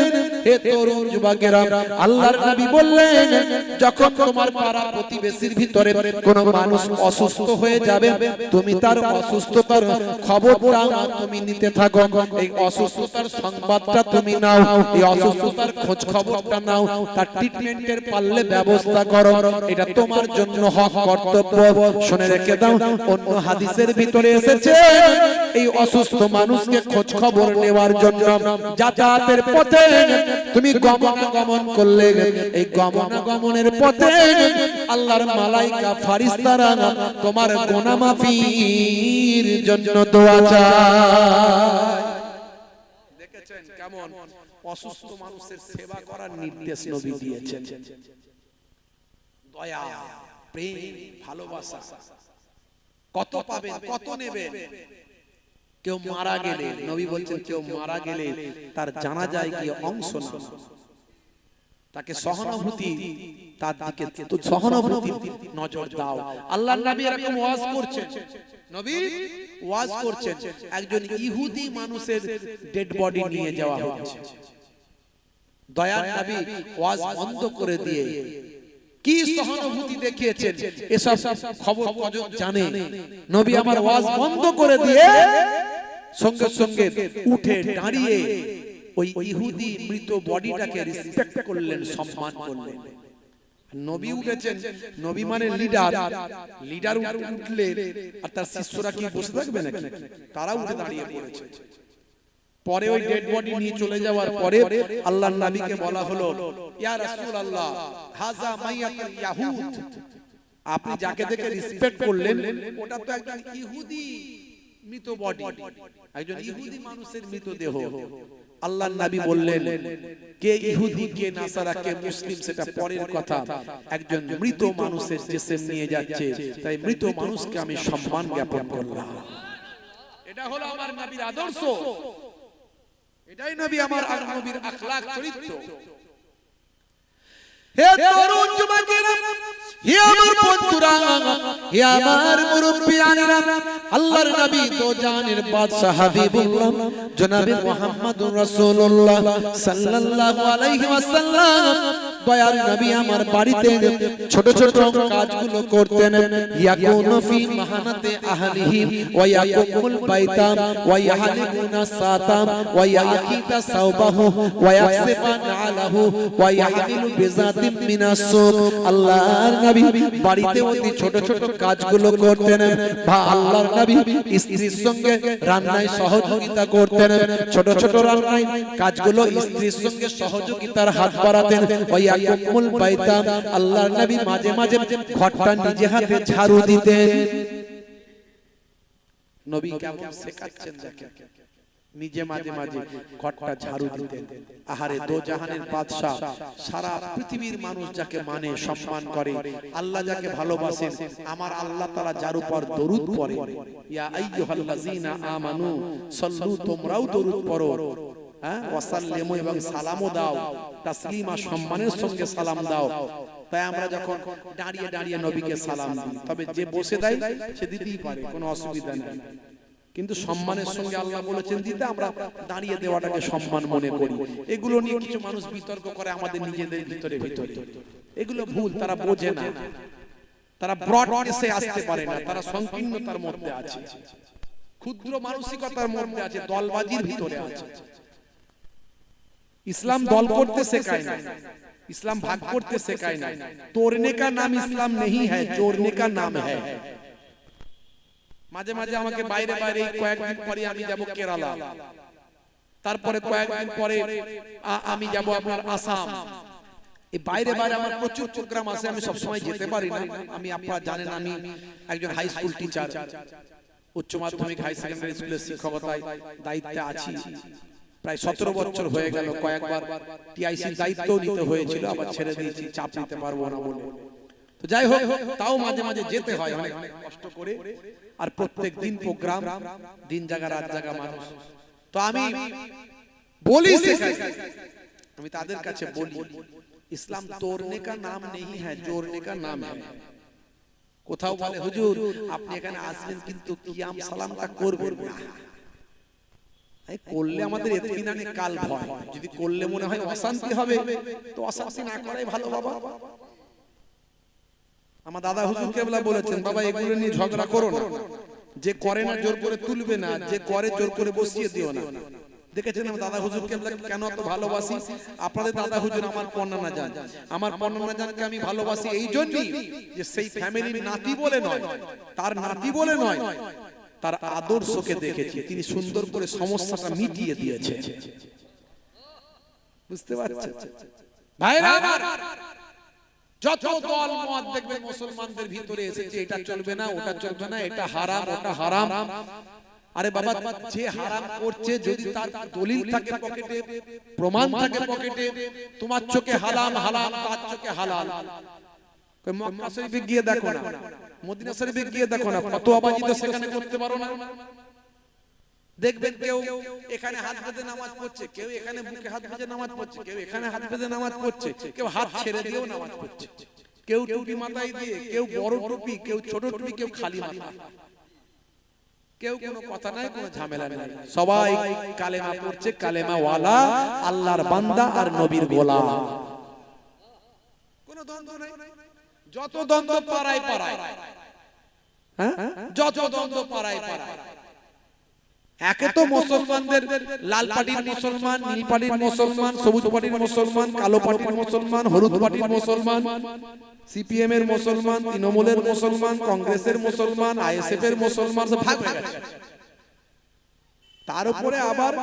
হে তরুণ যুবকেরা, আল্লাহর নবী বললেন, যখন তোমার পাড়া প্রতিবেশীর ভিতরে কোনো মানুষ অসুস্থ হয়ে যাবে, তুমি তার অসুস্থতার খবরটা তুমি নিতে থাকো, এই অসুস্থতার সংবাদটা তুমি নাও, এই অসুস্থতার খোঁজ খবরটা নাও, তার ট্রিটমেন্টের পারলে ব্যবস্থা করো, এটা তোমার জন্য হক, কর্তব্য। শুনে রেখে দাও, অন্য হাদিসের ভিতরে এসেছে, এই অসুস্থ মানুষকে খোঁজ খবর নেওয়ার জন্য যাতায়াতের পথে তুমি গমনাগমন করলে, এই গমনাগমনের পথে আল্লাহর মালাইকা ফারিস্তারা তোমার গুনাহ মাফির জন্য দোয়া চায়। দেখেছেন কেমন অসুস্থ মানুষের সেবা করার নির্দেশ নবী দিয়েছেন। দয়া, প্রেম, ভালোবাসা কত পাবেন, কত নেবেন। কেউ মারা গেলে নবী বলছেন, কেউ মারা গেলে তার জানাজায় গিয়ে অংশ নাও, তাকে সহানুভূতি, তার দিকে তো সহানুভূতি নজর দাও। আল্লাহর নবী এরকম ওয়াজ করছেন, নবী ওয়াজ করছেন, একজন ইহুদি মানুষের ডেড বডি নিয়ে যাওয়া হচ্ছে। দয়ার নবী ওয়াজ বন্ধ করে দিয়ে কি সহানুভূতি দেখিয়েছেন, এসব খবর কজন জানে? নবী আমার ওয়াজ বন্ধ করে দিয়ে সঙ্গে সঙ্গে উঠে দাঁড়িয়ে ওই ইহুদি মৃত বডিটাকে রেসপেক্ট করলেন, সম্মান করলেন। নবী উঠেছেন, নবী মানে লিডার, লিডার উঠলে আর তার শিষ্যরা কি বসে থাকবে নাকি? তারা উঠে দাঁড়িয়ে পড়েছে। পরে ওই ডেড বডি নিয়ে চলে যাওয়ার পরে আল্লাহর নবীকে বলা হলো, ইয়া রাসূলুল্লাহ, হাযা মাইয়াতুল ইয়াহুদ, আপনি যাকে দেখে রেসপেক্ট করলেন ওটা তো একজন ইহুদি মৃত বডি, একজন ইহুদি মানুষের মৃতদেহ। আল্লাহর নবী বললেন, কে ইহুদি কে নাসারা কে মুসলিম সেটা পরের কথা, একজন মৃত মানুষের জিসম নিয়ে যাচ্ছে, তাই মৃত মানুষকে আমি সম্মান জ্ঞাপন করলাম। এটা হলো আমার নবীর আদর্শ, এটাই নবী আমার আর নবীর আখলাক চরিত্র। হে তরুণ যুবকেরা, হে আমার বন্ধুরা, হে আমার মুরব্বিয়ানেরা, আল্লাহর নবী তো জানের বাদশা হাবিবুল্লাহ জনাবে মুহাম্মদুর রাসূলুল্লাহ সাল্লাল্লাহু আলাইহি ওয়াসাল্লাম, দয়ার নবী আমার বাড়িতে ছোট ছোট কাজগুলো করতেন। ইয়াকুনু ফি মাহানাতে আহলিহি ওয়া ইয়াকুমুল বাইতা ওয়া ইয়াহলিকুনা সাতাম ওয়া ইয়াকিতা সাওবাহু ওয়া ইয়াকসিফান আলাহু ওয়া ইয়াহমিলু বিজাতিম মিনাস সুক। আল্লাহর নবী বাড়িতে অতি ছোট ছোট কাজগুলো করতেন। আল্লাহর নবী স্ত্রীর সঙ্গে রান্নায় সহযোগিতা করতেন, ছোট ছোট রান্নায় কাজগুলো স্ত্রীর সঙ্গে সহযোগিতার হাত বাড়াতেন। ওয়া ইয়াকুমুল বাইতা, আল্লাহর নবী মাঝে মাঝে ঘরটা নিজে হাতে ঝাড়ু দিতেন। নবী কেমন শেখাচ্ছেন দেখেন, নিজে মাঝে মাঝে ঘরটা ঝাড়ু দিতেন। আহারে দো জাহানের বাদশা, সারা পৃথিবীর মানুষ যাকে মানে সম্মান করে, আল্লাহ যাকে ভালোবাসেন, আমার আল্লাহ তাআলা যার উপর দরুদ পড়ে, ইয়া আইয়ুহাল্লাযীনা আমানু সাল্লু, তোমরাও দরুদ পড়ো, হ্যাঁ, ওয়াসাল্লিমু, এবং সালামও দাও, তাসলিমা, সম্মানের সঙ্গে সালাম দাও। তাই আমরা যখন দাঁড়িয়ে দাঁড়িয়ে নবীকে সালাম দিই, তবে যে বসে দেয় সে দিতেই পারে, কোনো অসুবিধা নেই, কিন্তু সম্মানের সঙ্গে আল্লাহ বলেছেন দিতে, আমরা দাঁড়িয়ে দেওয়াটাকে সম্মান মনে করি। এগুলো নিয়ে কিছু মানুষ বিতর্ক করে আমাদের নিজেদের ভিতরে ভিতরে, এগুলো ভুল, তারা বোঝে না, তারা ব্রডনেসে আসতে পারে না, তারা সংকীর্ণতার মধ্যে আছে, ক্ষুদ্র মানসিকতার মধ্যে আছে, দলবাজির ভিতরে আছে। ইসলাম দল করতে শেখায় না, ইসলাম ভাগ করতে শেখায় না। তোড়নে কা নাম ইসলাম नहीं है, जोड़ने का नाम है। মাঝে মাঝে আমাকে বাইরে বাইরে কয়েকদিন পরে আমি যাব কেরালা, তারপরে কয়েকদিন পরে আমি যাব আপনার আসাম। এই বাইরে বাইরে আমার প্রচুর প্রোগ্রাম আছে, আমি সব সময় যেতে পারি না। আমি আপনারা জানেন আমি একজন হাই স্কুল টিচার, উচ্চ মাধ্যমিক হাই সেকেন্ডারি স্কুলের শিক্ষকতায় দায়িত্বে আছি। প্রায় 17 বছর হয়ে গেল। কয়েকবার টিআইসি দায়িত্ব নিতে হয়েছিল, আবার ছেড়ে দিয়েছি, চাপ নিতে পারবো না বলে। তো যাই হোক, তাও মাঝে মাঝে যেতে হয় অনেক কষ্ট করে। আর প্রত্যেক দিন প্রোগ্রাম, দিন জায়গা রাত জায়গা মানুষ। তো আমি বলি, আমি তাদের কাছে বলি, ইসলাম তোড়নে কা নাম नहीं है, जोड़ने का नाम है। কোথাও বলে হুজুর আপনি এখানে আসবেন কিন্তু কিয়াম সালামটা করবেন না। করলে আমাদের ইতমিনানে কাল ভয়, যদি করলে মনে হয় অশান্তি হবে তো অশান্তি না করাই ভালো বাবা। আমার দাদা হুজুর কেবলা বলেছেন, বাবা এগুলো নিয়ে ঝগড়া করো না, যে করে না জোর করে তুলবে না, যে করে জোর করে বসিয়ে দিও না। দেখেছেন আমার দাদা হুজুর কেবলা কেন এত ভালোবাসি? আপনাদের দাদা হুজুর আমার পন্নানা জান, আমার পন্নানা জানকে আমি ভালোবাসি এই জন্যই যে সেই ফ্যামিলির নাতি বলে নয়, তার নাতি বলে নয়, তার আদর্শকে দেখেছি, তিনি সুন্দর করে সমস্যাটা মিটিয়ে দিয়েছে। বুঝতে পারছেন ভাইরা আমার? যত দল মত দেখবেন মুসলমানদের ভিতরে এসেছে, এটা চলবে না, ওটা চলবে না, এটা হারাম, ওটা হারাম। আরে বাবা, যে হারাম করছে যদি তার দলিল থাকে পকেটে, প্রমাণ থাকে পকেটে, তোমার চোখে হালাল হালাল, তার চোখে হালাল। মক্কা শরীফে গিয়ে দেখো না, মদিনা শরীফে গিয়ে দেখো না, কত আবাদি তো সেখানে করতে পারো না। দেখবেন কেউ এখানে হাত বেঁধে নামাজ পড়ছে, কেউ এখানে বুকে হাত বেঁধে নামাজ পড়ছে, কেউ এখানে হাত বেঁধে নামাজ পড়ছে, কেউ হাত ছেড়ে দিয়েও নামাজ পড়ছে, কেউ টুপি মাথায় দিয়ে, কেউ বড় টুপি, কেউ ছোট টুপি, কেউ খালি মাথা, কেউ কোনো কথা নাই, কোনো ঝামেলা নাই, সবাই কালেমা পড়ছে, কালেমা ওয়ালা, আল্লাহর বান্দা আর নবীর গোলাম। কোনো দ্বন্দ্ব নাই। যত দ্বন্দ্ব পাড়ায় পাড়ায়, হ্যাঁ, যত দ্বন্দ্ব পাড়ায় পাড়ায়। একে তো মুসলমানদের লাল পাটির মুসলমান, নীল পাটির মুসলমান, সবুজ পাটির মুসলমান, কালো পাটির মুসলমান, হলুদ পাটির মুসলমান, সিপিএম এর মুসলমান, তৃণমূলের মুসলমান, কংগ্রেসের মুসলমান, আইএসএফ এর মুসলমান, সব ভাগ হয়ে গেছে। তার উপরে আবার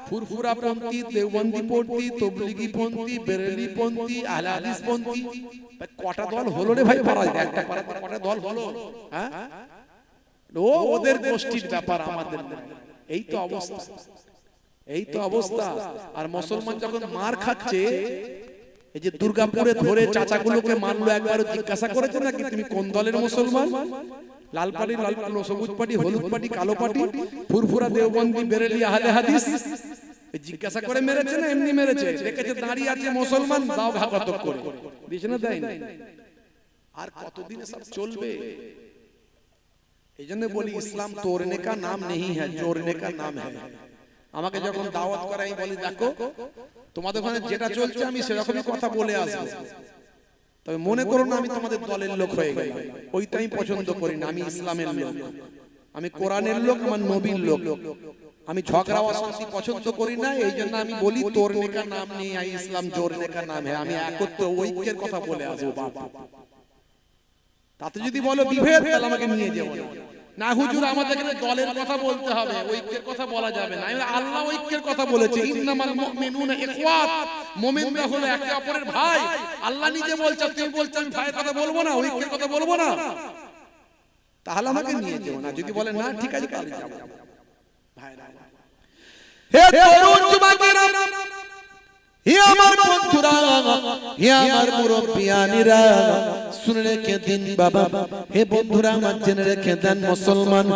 ফুরফুরা পন্থী, দেওবন্দি পন্থী, তবলিগি পন্থী, বেরেলি পন্থী, আহলে হাদিস পন্থী। কটা দল হলো রে ভাই পাড়ায়? একটা পাড়ায় কটা দল হলো? হ্যাঁ, ও ওদের গোষ্ঠীর ব্যাপার, আমাদের এই তো অবস্থা, এই তো অবস্থা। আর মুসলমান যখন মার খাচ্ছে, এই যে দুর্গাপুরে ধরে চাচাগুলোকে মারলো, একবারও জিজ্ঞাসা করেছে নাকি তুমি কোন দলের মুসলমান? লাল পাটি, লাল পাটি, সবুজ পাটি, হলুদ পাটি, কালো পাটি, ফুরফুরা, দেওবন্দি, বেরেলি, আহলে হাদিস, জিজ্ঞাসা করে মেরেছে না এমনি মেরেছে? দেখেছে দাঁড়িয়ে আছে মুসলমান, দাও ঘাত করে দিয়েছে না, দেয় না। আর কতদিন সব চলবে? এই জন্য বলি ইসলাম তোড়নে কা নাম नहीं है, जोड़ने का नाम है। আমাকে যখন দাওয়াত করে আমি বলি দেখো তোমাদের ওখানে যেটা চলছে আমি সেরকমই কথা বলে আসবো, তবে মনে করো না আমি তোমাদের দলের লোক হয়ে গেলাম, ওইটা আমি পছন্দ করি না। আমি ইসলামের লোক, আমি কোরআনের লোক, আমার নবীর লোক। আমি ঝগড়া অশান্তি পছন্দ করি না। এই জন্য আমি বলি তোড়নে কা নাম নেই, ইসলাম जोड़ने का नाम है। আমি একত্র ঐক্যের কথা বলে আসবো। বাবা, তাতে যদি বলো বিভেদ, তাহলে আমাকে নিয়ে যাবো না। হুজুর আমাদের এখানে দলের কথা বলতে হবে, ঐক্যের কথা বলা যাবে না। আল্লাহ ঐক্যের কথা বলেছে, ইন্নামাল মুমিনুনা ইখওয়াত, মুমিনরা হলো একে অপরের ভাই। আল্লাহ নিজে বলছে, তুমি বলছো আমি ভাইয়ের কথা বলবো না, ঐক্যের কথা বলবো না, তাহলে আমাকে নিয়ে যাও না। যদি বলে না ঠিক আছে কাল যাব। ভাইরা, হে তরুণ যুবকেরা, হে আমার বন্ধুরা, হে আমার মুরব্বিয়ানিরা, শুনে রেখে দিন বাবা। হে বন্ধুরা আমার, জেনে রেখে দেন মুসলমান,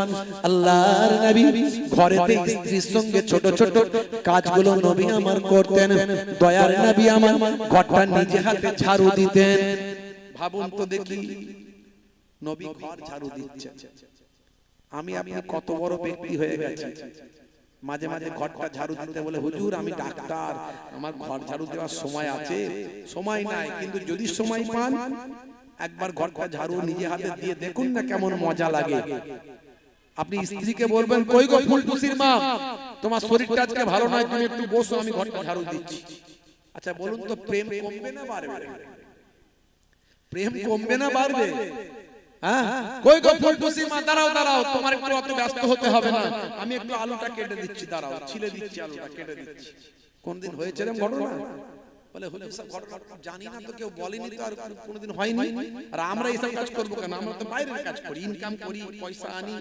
আল্লাহর নবী ঘরেতে স্ত্রীর সঙ্গে ছোট ছোট কাজগুলো নবী আমার করতেন। দয়ার নবী আমার ঘরটা নিজে হাতে ঝাড়ু দিতেন। ভাবুন তো দেখি, নবী ঘর ঝাড়ু দিচ্ছেন। আমি আপনি কত বড় ব্যক্তি হয়ে গেছি, মাঝে মাঝে ঘরটা ঝাড়ু দিতে বলে হুজুর আমি ডাক্তার, আমার ঘর ঝাড়ু দেওয়ার সময় আছে? সময় নাই, কিন্তু যদি সময় পান একবার ঘরটা ঝাড়ু নিজে হাতে দিয়ে দেখুন না কেমন মজা লাগে। আপনি স্ত্রীকে বলবেন, কই গো ফুলটুসির মা, তোমার শরীরটা আজকে ভালো নয়, তুমি একটু বসো, আমি ঘরটা ঝাড়ু দিচ্ছি। আচ্ছা বলুন তো, প্রেম কমবে না বাড়বে? প্রেম কমবে না বাড়বে? হ্যাঁ, কই গো ফুলটুসি মা, দাঁড়াও দাঁড়াও, তোমার একটু অত ব্যস্ত হতে হবে না। আমি একটু আলুটা কেটে দিচ্ছি, দাঁড়াও, ছিলে দিচ্ছি, আলুটা কেটে দিচ্ছি। কোনদিন হয়েছে এরকম ঘটনা? বলে হুজুর সাহেব ঘটনা জানি না তো, কেউ বলেনি তো, আর কোনোদিন হয়নি। আর আমরা এইসব কাজ করবো কেন? আমরা তো বাইরের কাজ করি, ইনকাম করি, পয়সা আনি,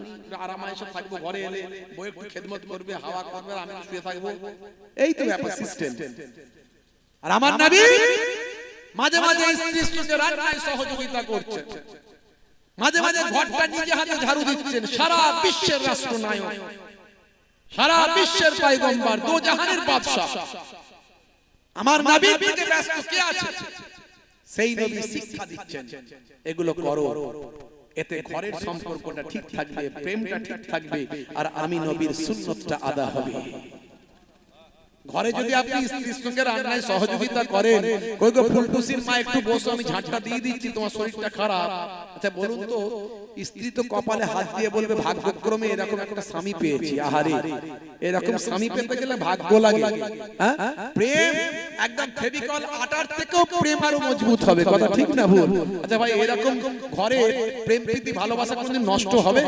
আরামায়েশে থাকবো, ঘরে এলে বউ একটু খেদমত করবে, হাওয়া করবে, আর আমি শুয়ে থাকবো, এই তো ব্যাপার সিস্টেম। আর আমার নবী মাঝে মাঝে স্ত্রীর সঙ্গে রান্নায় সহযোগিতা করছেন, মাঝে মাঝে ঘরটা নিজে হাতে ঝাড়ু দিচ্ছেন। সারা বিশ্বের রাষ্ট্রনায়ক, সারা বিশ্বের পয়গম্বর, দো জাহানের বাদশা, আমার নবীর থেকে ব্যস্ত কে আছে? সেই নবী শিক্ষা দিচ্ছেন, এগুলো করো, এতে ঘরের সম্পর্কটা ঠিক থাকবে, প্রেমটা ঠিক থাকবে, আর আমি নবীর সুন্নতটা আদা হবে। ঘরে যদি আপনি স্ত্রীর সঙ্গে রান্নায় সহযোগিতা করেন, কই গো ফুলটুসির মা একটু বসো, আমি ঝাঁটটা দিয়ে দিচ্ছি, তোমার শরীরটা খারাপ। আচ্ছা বলুন তো, স্ত্রী তো কপালে হাত দিয়ে বলবে ভাগ্যক্রমে এরকম একটা স্বামী পেয়েছি। আহারে, এরকম স্বামী পেতে গেলে ভাগ্য লাগে। হ্যাঁ, প্রেম একদম ফেভিকল আটার থেকেও প্রেম আরো মজবুত হবে, কথা ঠিক না ভুল? আচ্ছা ভাই, এরকম ঘরে প্রেম প্রীতি ভালোবাসা কোনদিন নষ্ট হবে?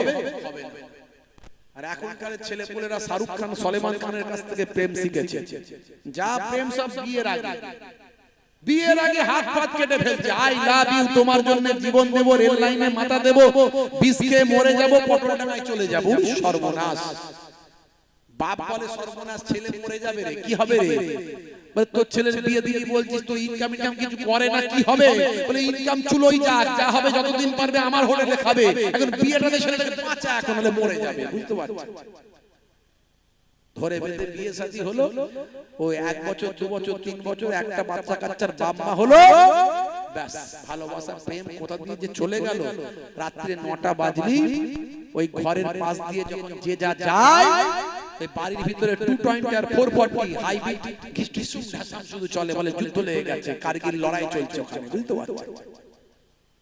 আর এখনকার ছেলেপুলেরা শাহরুখ খান, সলমান খানের কাছ থেকে প্রেম শিখেছে। যা প্রেম সব বিয়ের আগে হাত পাত কেটে ফেলছে। আই লাভ ইউ, তোমার জন্য জীবন দেব, রেল লাইনে মাথা দেব, বিষকে মরে যাব, পটলডাঙ্গায় চলে যাব। সর্বনাশ। বাপ বলে সর্বনাশ, ছেলে মরে যাবে রে, কি হবে রে? তোর ছেলের বিয়ে দিবি বলছিস, তো ইনকাম কিছু করে না, কি হবে? বলে ইনকাম চুলোই যাক, যা হবে যতদিন পারবে আমার হোটেলে খাবে। এখন বিয়েটাতে ছেলেটাকে বাঁচা, এখন হলে মরে যাবে, বুঝতে পারছিস? ধরে বেঁধে বিয়ে শাদী হলো, ওই 1 বছর 2 বছর 3 বছর একটা বাচ্চা কাচ্চার বাপ মা হলো, ব্যাস ভালোবাসা প্রেম কোথা দিয়ে যে চলে গেল। রাত্রে 9টা বাজলি ওই ঘরের পাশ দিয়ে যখন যে যা যায়, এই বাড়ির ভিতরে 220 আর 440 হাইব্রিড ঘিসঘিসুম ঢাসাম শুধু চলে, বলে যুদ্ধ লেগে গেছে, কারগিল লড়াই চলছে ওখানে, বুঝতে পারছো?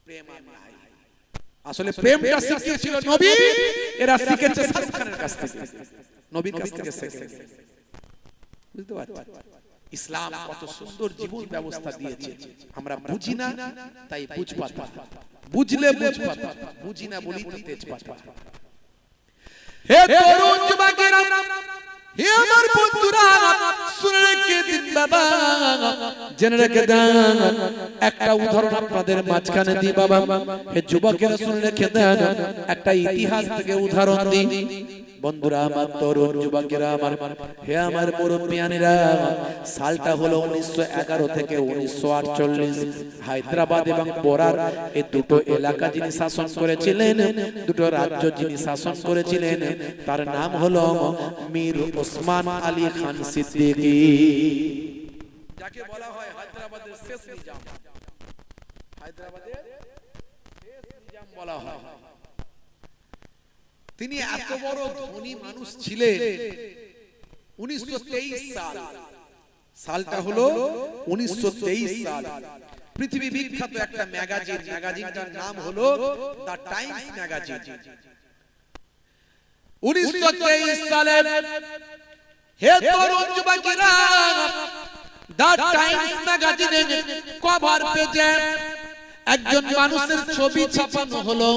প্রেম আর নাই। আসলে প্রেমটা শিখিয়েছিল নবী, এরা শিখেছে শাহরুখ খানের কাছ থেকে, নবীর কাছ থেকে শিখেছে, বুঝতে পারছো? ইসলাম কত সুন্দর জীবন ব্যবস্থা দিয়েছে, আমরা বুঝি না, তাই বুঝপাতা, বুঝলে বুঝপাতা, বুঝি না বলি তো তেজপাতা। হে তরুণ যুবকেরা, হে আমার বন্ধুরা, শুনে রেখে দিন বাবা, জেনে রেখে দেন, একটা উদাহরণ আপনাদের মাঝখানে দিই বাবা। হে যুবকেরা শুনে রেখে দেন, একটা ইতিহাস থেকে উদাহরণ দিই। বন্ধুরা আমার, তরুণ যুবকেরা আমার, হে আমার মুরব্বিয়ানেরা, সালটা হলো 1911 থেকে 1948। হায়দ্রাবাদ এবং বোরার এই দুটো এলাকা যিনি শাসন করেছিলেন, দুটো রাজ্য যিনি শাসন করেছিলেন, তার নাম হলো মীর ওসমান আলী খান সিদ্দিকী, যাকে বলা হয় হায়দ্রাবাদের শেষ নিজাম। হায়দ্রাবাদের শেষ নিজাম বলা হয়। তিনি এত বড় ধনী মানুষ ছিলেন। 1923 সাল, সালটা হলো 1923 সাল, পৃথিবী বিখ্যাত একটা ম্যাগাজিন, ম্যাগাজিনটার নাম হলো দ্য টাইমস ম্যাগাজিন। 1923 সালে হে তরুণ যুবকেরা, দ্য টাইমস ম্যাগাজিনে কভার পেজে একজন মানুষের ছবি ছাপানো হলো।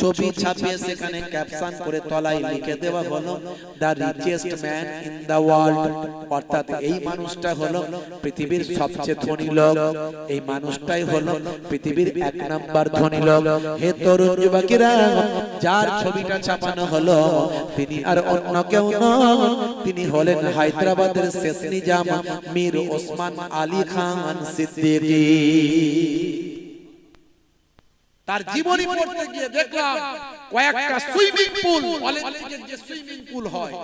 ছবি ছাপিয়ে সেখানে ক্যাপশন করে তলায় লিখে দেওয়া হলো the richest man in the world, অর্থাৎ এই মানুষটা হলো পৃথিবীর সবচেয়ে ধনী লোক, এই মানুষটাই হলো পৃথিবীর 1 নাম্বার ধনী লোক। হে তরুণ যুবকেরা, যার ছবিটা ছাপানো হলো তিনি আর অন্য কেউ নন, তিনি হলেন হায়দ্রাবাদের শেষ নিজাম মীর ওসমান আলী খান সিদ্দিকী। তার জীবনী পড়তে গিয়ে দেখলাম কয়েকটা সুইমিং পুল, অলিম্পিকের যে সুইমিং পুল হয়,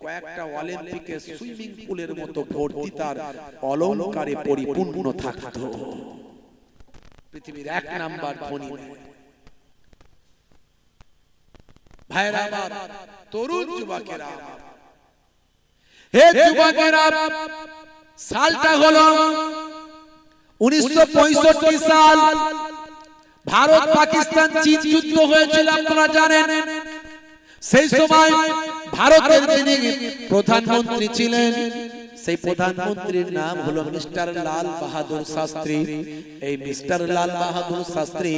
কয়েকটা অলিম্পিকের সুইমিং পুলের মতো ভর্তি তার অলংকারে পরিপূর্ণ থাকত। পৃথিবীর 1 নাম্বার ধনী ভাইরা আমার, তরুণ যুবকেরা, হে যুবকেরা, সালটা হলো 1965 সাল। ভারত পাকিস্তান চীন যুদ্ধ হয়েছিল, আপনারা জানেন। সেই সময় ভারতের যিনি প্রধানমন্ত্রী ছিলেন, সেই প্রধানমন্ত্রীর নাম হলো মিস্টার লাল বাহাদুর শাস্ত্রী। এই মিস্টার লাল বাহাদুর শাস্ত্রী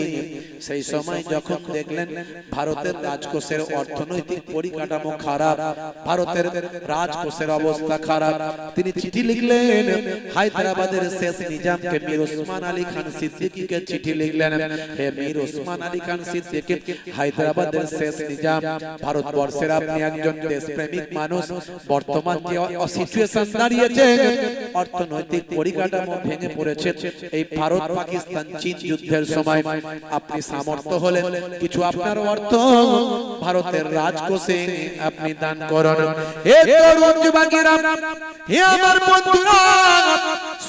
সেই সময় যখন দেখলেন ভারতের রাজকোষের অর্থনৈতিক পরিকাঠামো খারাপ, ভারতের রাজকোষের অবস্থা খারাপ, তিনি চিঠি লিখলেন হায়দ্রাবাদের শেষ নিজামকে মীর ওসমান আলী খান সিদ্দিকীকে চিঠি লিখলেন, হে মীর ওসমান আলী খান সিদ্দিকী, হায়দ্রাবাদের শেষ নিজাম, ভারতবর্ষের আপনি একজন দেশপ্রেমিক মানুষ, বর্তমান যে সিচুয়েশন দাঁড়িয়েছে অর্থনৈতিক পরিকাঠামো ভেঙে পড়েছে, এই ভারত পাকিস্তান চীন যুদ্ধের সময় আপনি সামর্থ্য হলে কিছু আপনার অর্থ ভারতের রাজকোষে আপনি দান করুন। হে তরুণ যুবকেরা, হে আমার বন্ধুরা,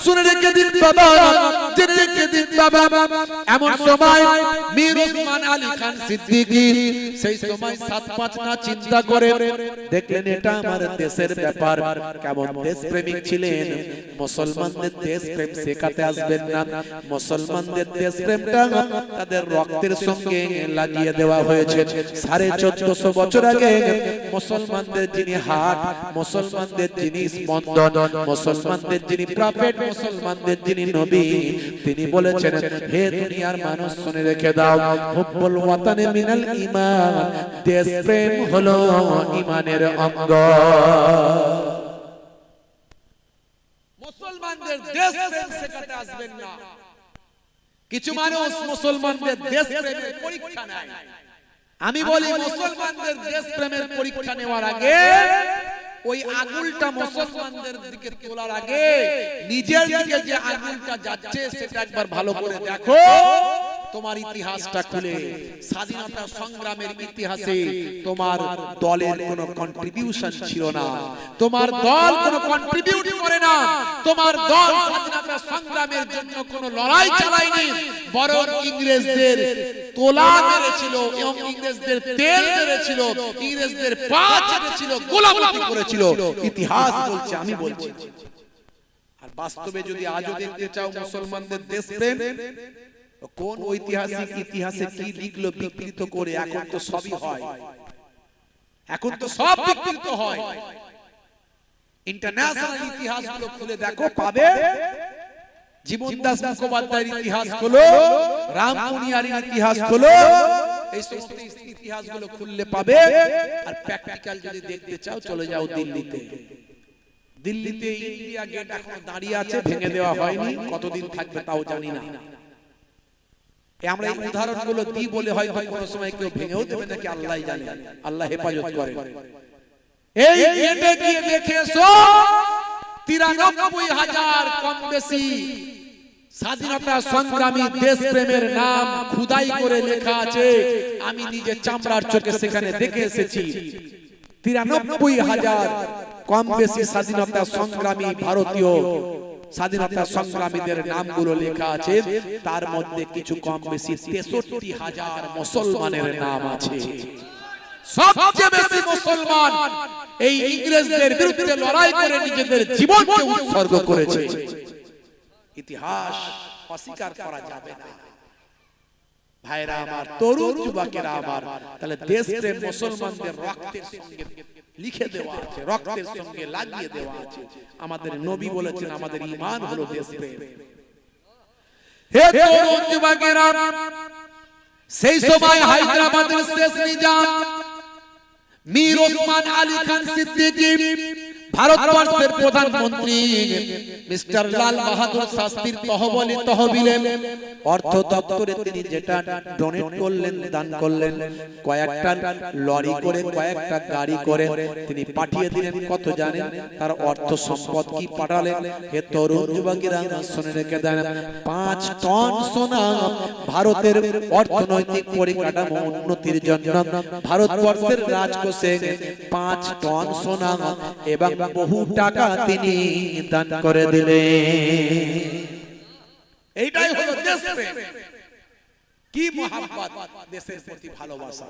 শুনে রেখে দিন বাবা, জেনে রেখে দিন বাবা, এমন সময় মীর ওসমান আলী খান সিদ্দিকী সেই সময় 7-5 না চিন্তা করে দেখলেন এটা আমার দেশের ব্যাপার, কেমন দেশপ্রেমিক ছিলেন, মুসলমানদের দেশপ্রেম শেখাতে আসবেন না, মুসলমানদের দেশপ্রেমটা তাদের রক্তের সঙ্গে লাগিয়ে দেওয়া হয়েছে। 1450 বছর আগে মুসলমানদের যিনি হার্ট, মুসলমানদের যিনি স্পন্দন, মুসলমানদের যিনি প্রফেট, মুসলমানদের যিনি নবী, তিনি বলেছেন হে দুনিয়ার মানুষ শুনে রেখে দাও, হুব্বুল ওয়াতানে মিনাল ঈমান, দেশপ্রেম হলো ঈমানের অঙ্গ। মুসলমানদের দেশপ্রেম শেখাতে আসবেন না। কিছু মানুষ মুসলমানদের দেশপ্রেমের পরীক্ষা নেয়। আমি বলি মুসলমানদের দেশপ্রেমের পরীক্ষা নেওয়ার আগে ওই আঙুলটা মুসলমানদের দিকে তোলার আগে নিজের দিকে যে আঙুলটা যাচ্ছে সেটা একবার ভালো করে দেখো। তোমার ইতিহাসটা খুলে, স্বাধীনতা সংগ্রামের ইতিহাসে তোমার দলের কোনো কন্ট্রিবিউশন ছিল না, তোমার দল কোনো কন্ট্রিবিউট করে না, তোমার দল স্বাধীনতা সংগ্রামের জন্য কোনো লড়াই চালায়নি, বরং ইংরেজদের তোলা মেরেছিল এবং ইংরেজদের তেল মেরেছিল, ইংরেজদের পা চেটেছিল, গোলামি করেছিল। ইতিহাস বলছে, আমি বলছি। আর বাস্তবে যদি আজও দেখতে চাও মুসলমানদের দেশপ্রেম, কোন ঐতিহাসিক ইতিহাসে কি লিখলো বিকৃত করে? এখন তো সবই হয়, এখন তো সব বিকৃত হয়। ইন্টারন্যাশনাল ইতিহাসগুলো খুলে দেখো, পাবে জীবনদাস মুখোপাধ্যায়ের ইতিহাস হলো, রামপুনিয়ারের ইতিহাস হলো, এই সমস্ত ইতিহাসগুলো খুললে পাবে। আর প্র্যাকটিক্যাল যদি দেখতে চাও চলে যাও দিল্লিতে। দিল্লিতে ইন্ডিয়া গেট এখন দাঁড়িয়ে আছে, ভেঙে দেওয়া হয়নি, কতদিন থাকবে তাও জানি না। আমরা এই উদাহরণগুলো দিই বলে হয়তো কোনো সময় কেউ ভেঙেও দেবে নাকি আল্লাহই জানে, আল্লাহ হেফাজত করে। এই গেটে গিয়ে দেখে এসো 93,000 কম বেশি স্বাধীনতা সংগ্রামী দেশপ্রেমের নাম খোদাই করে লেখা আছে। আমি নিজে চামড়ার চোখে সেখানে দেখে এসেছি। 93,000 কম বেশি স্বাধীনতা সংগ্রামী ভারতীয় স্বাধীনতা সংগ্রামীদের নামগুলো লেখা আছে। তার মধ্যে কিছু কম বেশি 63,000 মুসলমানের নাম আছে। সবচেয়ে বেশি মুসলমান এই ইংরেজদের বিরুদ্ধে লড়াই করে নিজেদের জীবনকে উৎসর্গ করেছে। ইতিহাস অস্বীকার করা যাবে না। ভাইরা আমার, তরুণ যুবকেরা আমার, তাহলে দেশপ্রেম মুসলমানদের রক্তের সঙ্গে লিখে দেওয়া আছে, রক্তের সঙ্গে লাগিয়ে দেওয়া আছে। আমাদের নবী বলেছেন আমাদের ঈমান হলো দেশপ্রেম। হে তরুণ যুবকেরা, সেই সময় হায়দ্রাবাদের শেষ নিজাম মীর ওসমান আলী খান সিদ্দিকী ভারতবর্ষের প্রধানমন্ত্রী মিস্টার লাল বাহাদুর শাস্ত্রীর তহবিলে অর্থ দপ্তরে তিনি যেটা ডোনেট করলেন, দান করলেন, কয়েকটা লরি করে, কয়েকটা গাড়ি করে তিনি পাঠিয়ে দিলেন। কত জানেন তার অর্থ সম্পদ কি পাঠালেন? হে তরুণ যুবকেরা শুনে রেখে দেন, 5 টন সোনা ভারতের অর্থনৈতিক পরিকাঠামো উন্নতির জন্য ভারতবর্ষের রাজকোষে 5 টন সোনা এবং বহু টাকা তিনি দান করে দিলেন। এইটাই হলো দেশপ্রেম। কি মহব্বত, দেশের প্রতি ভালোবাসা।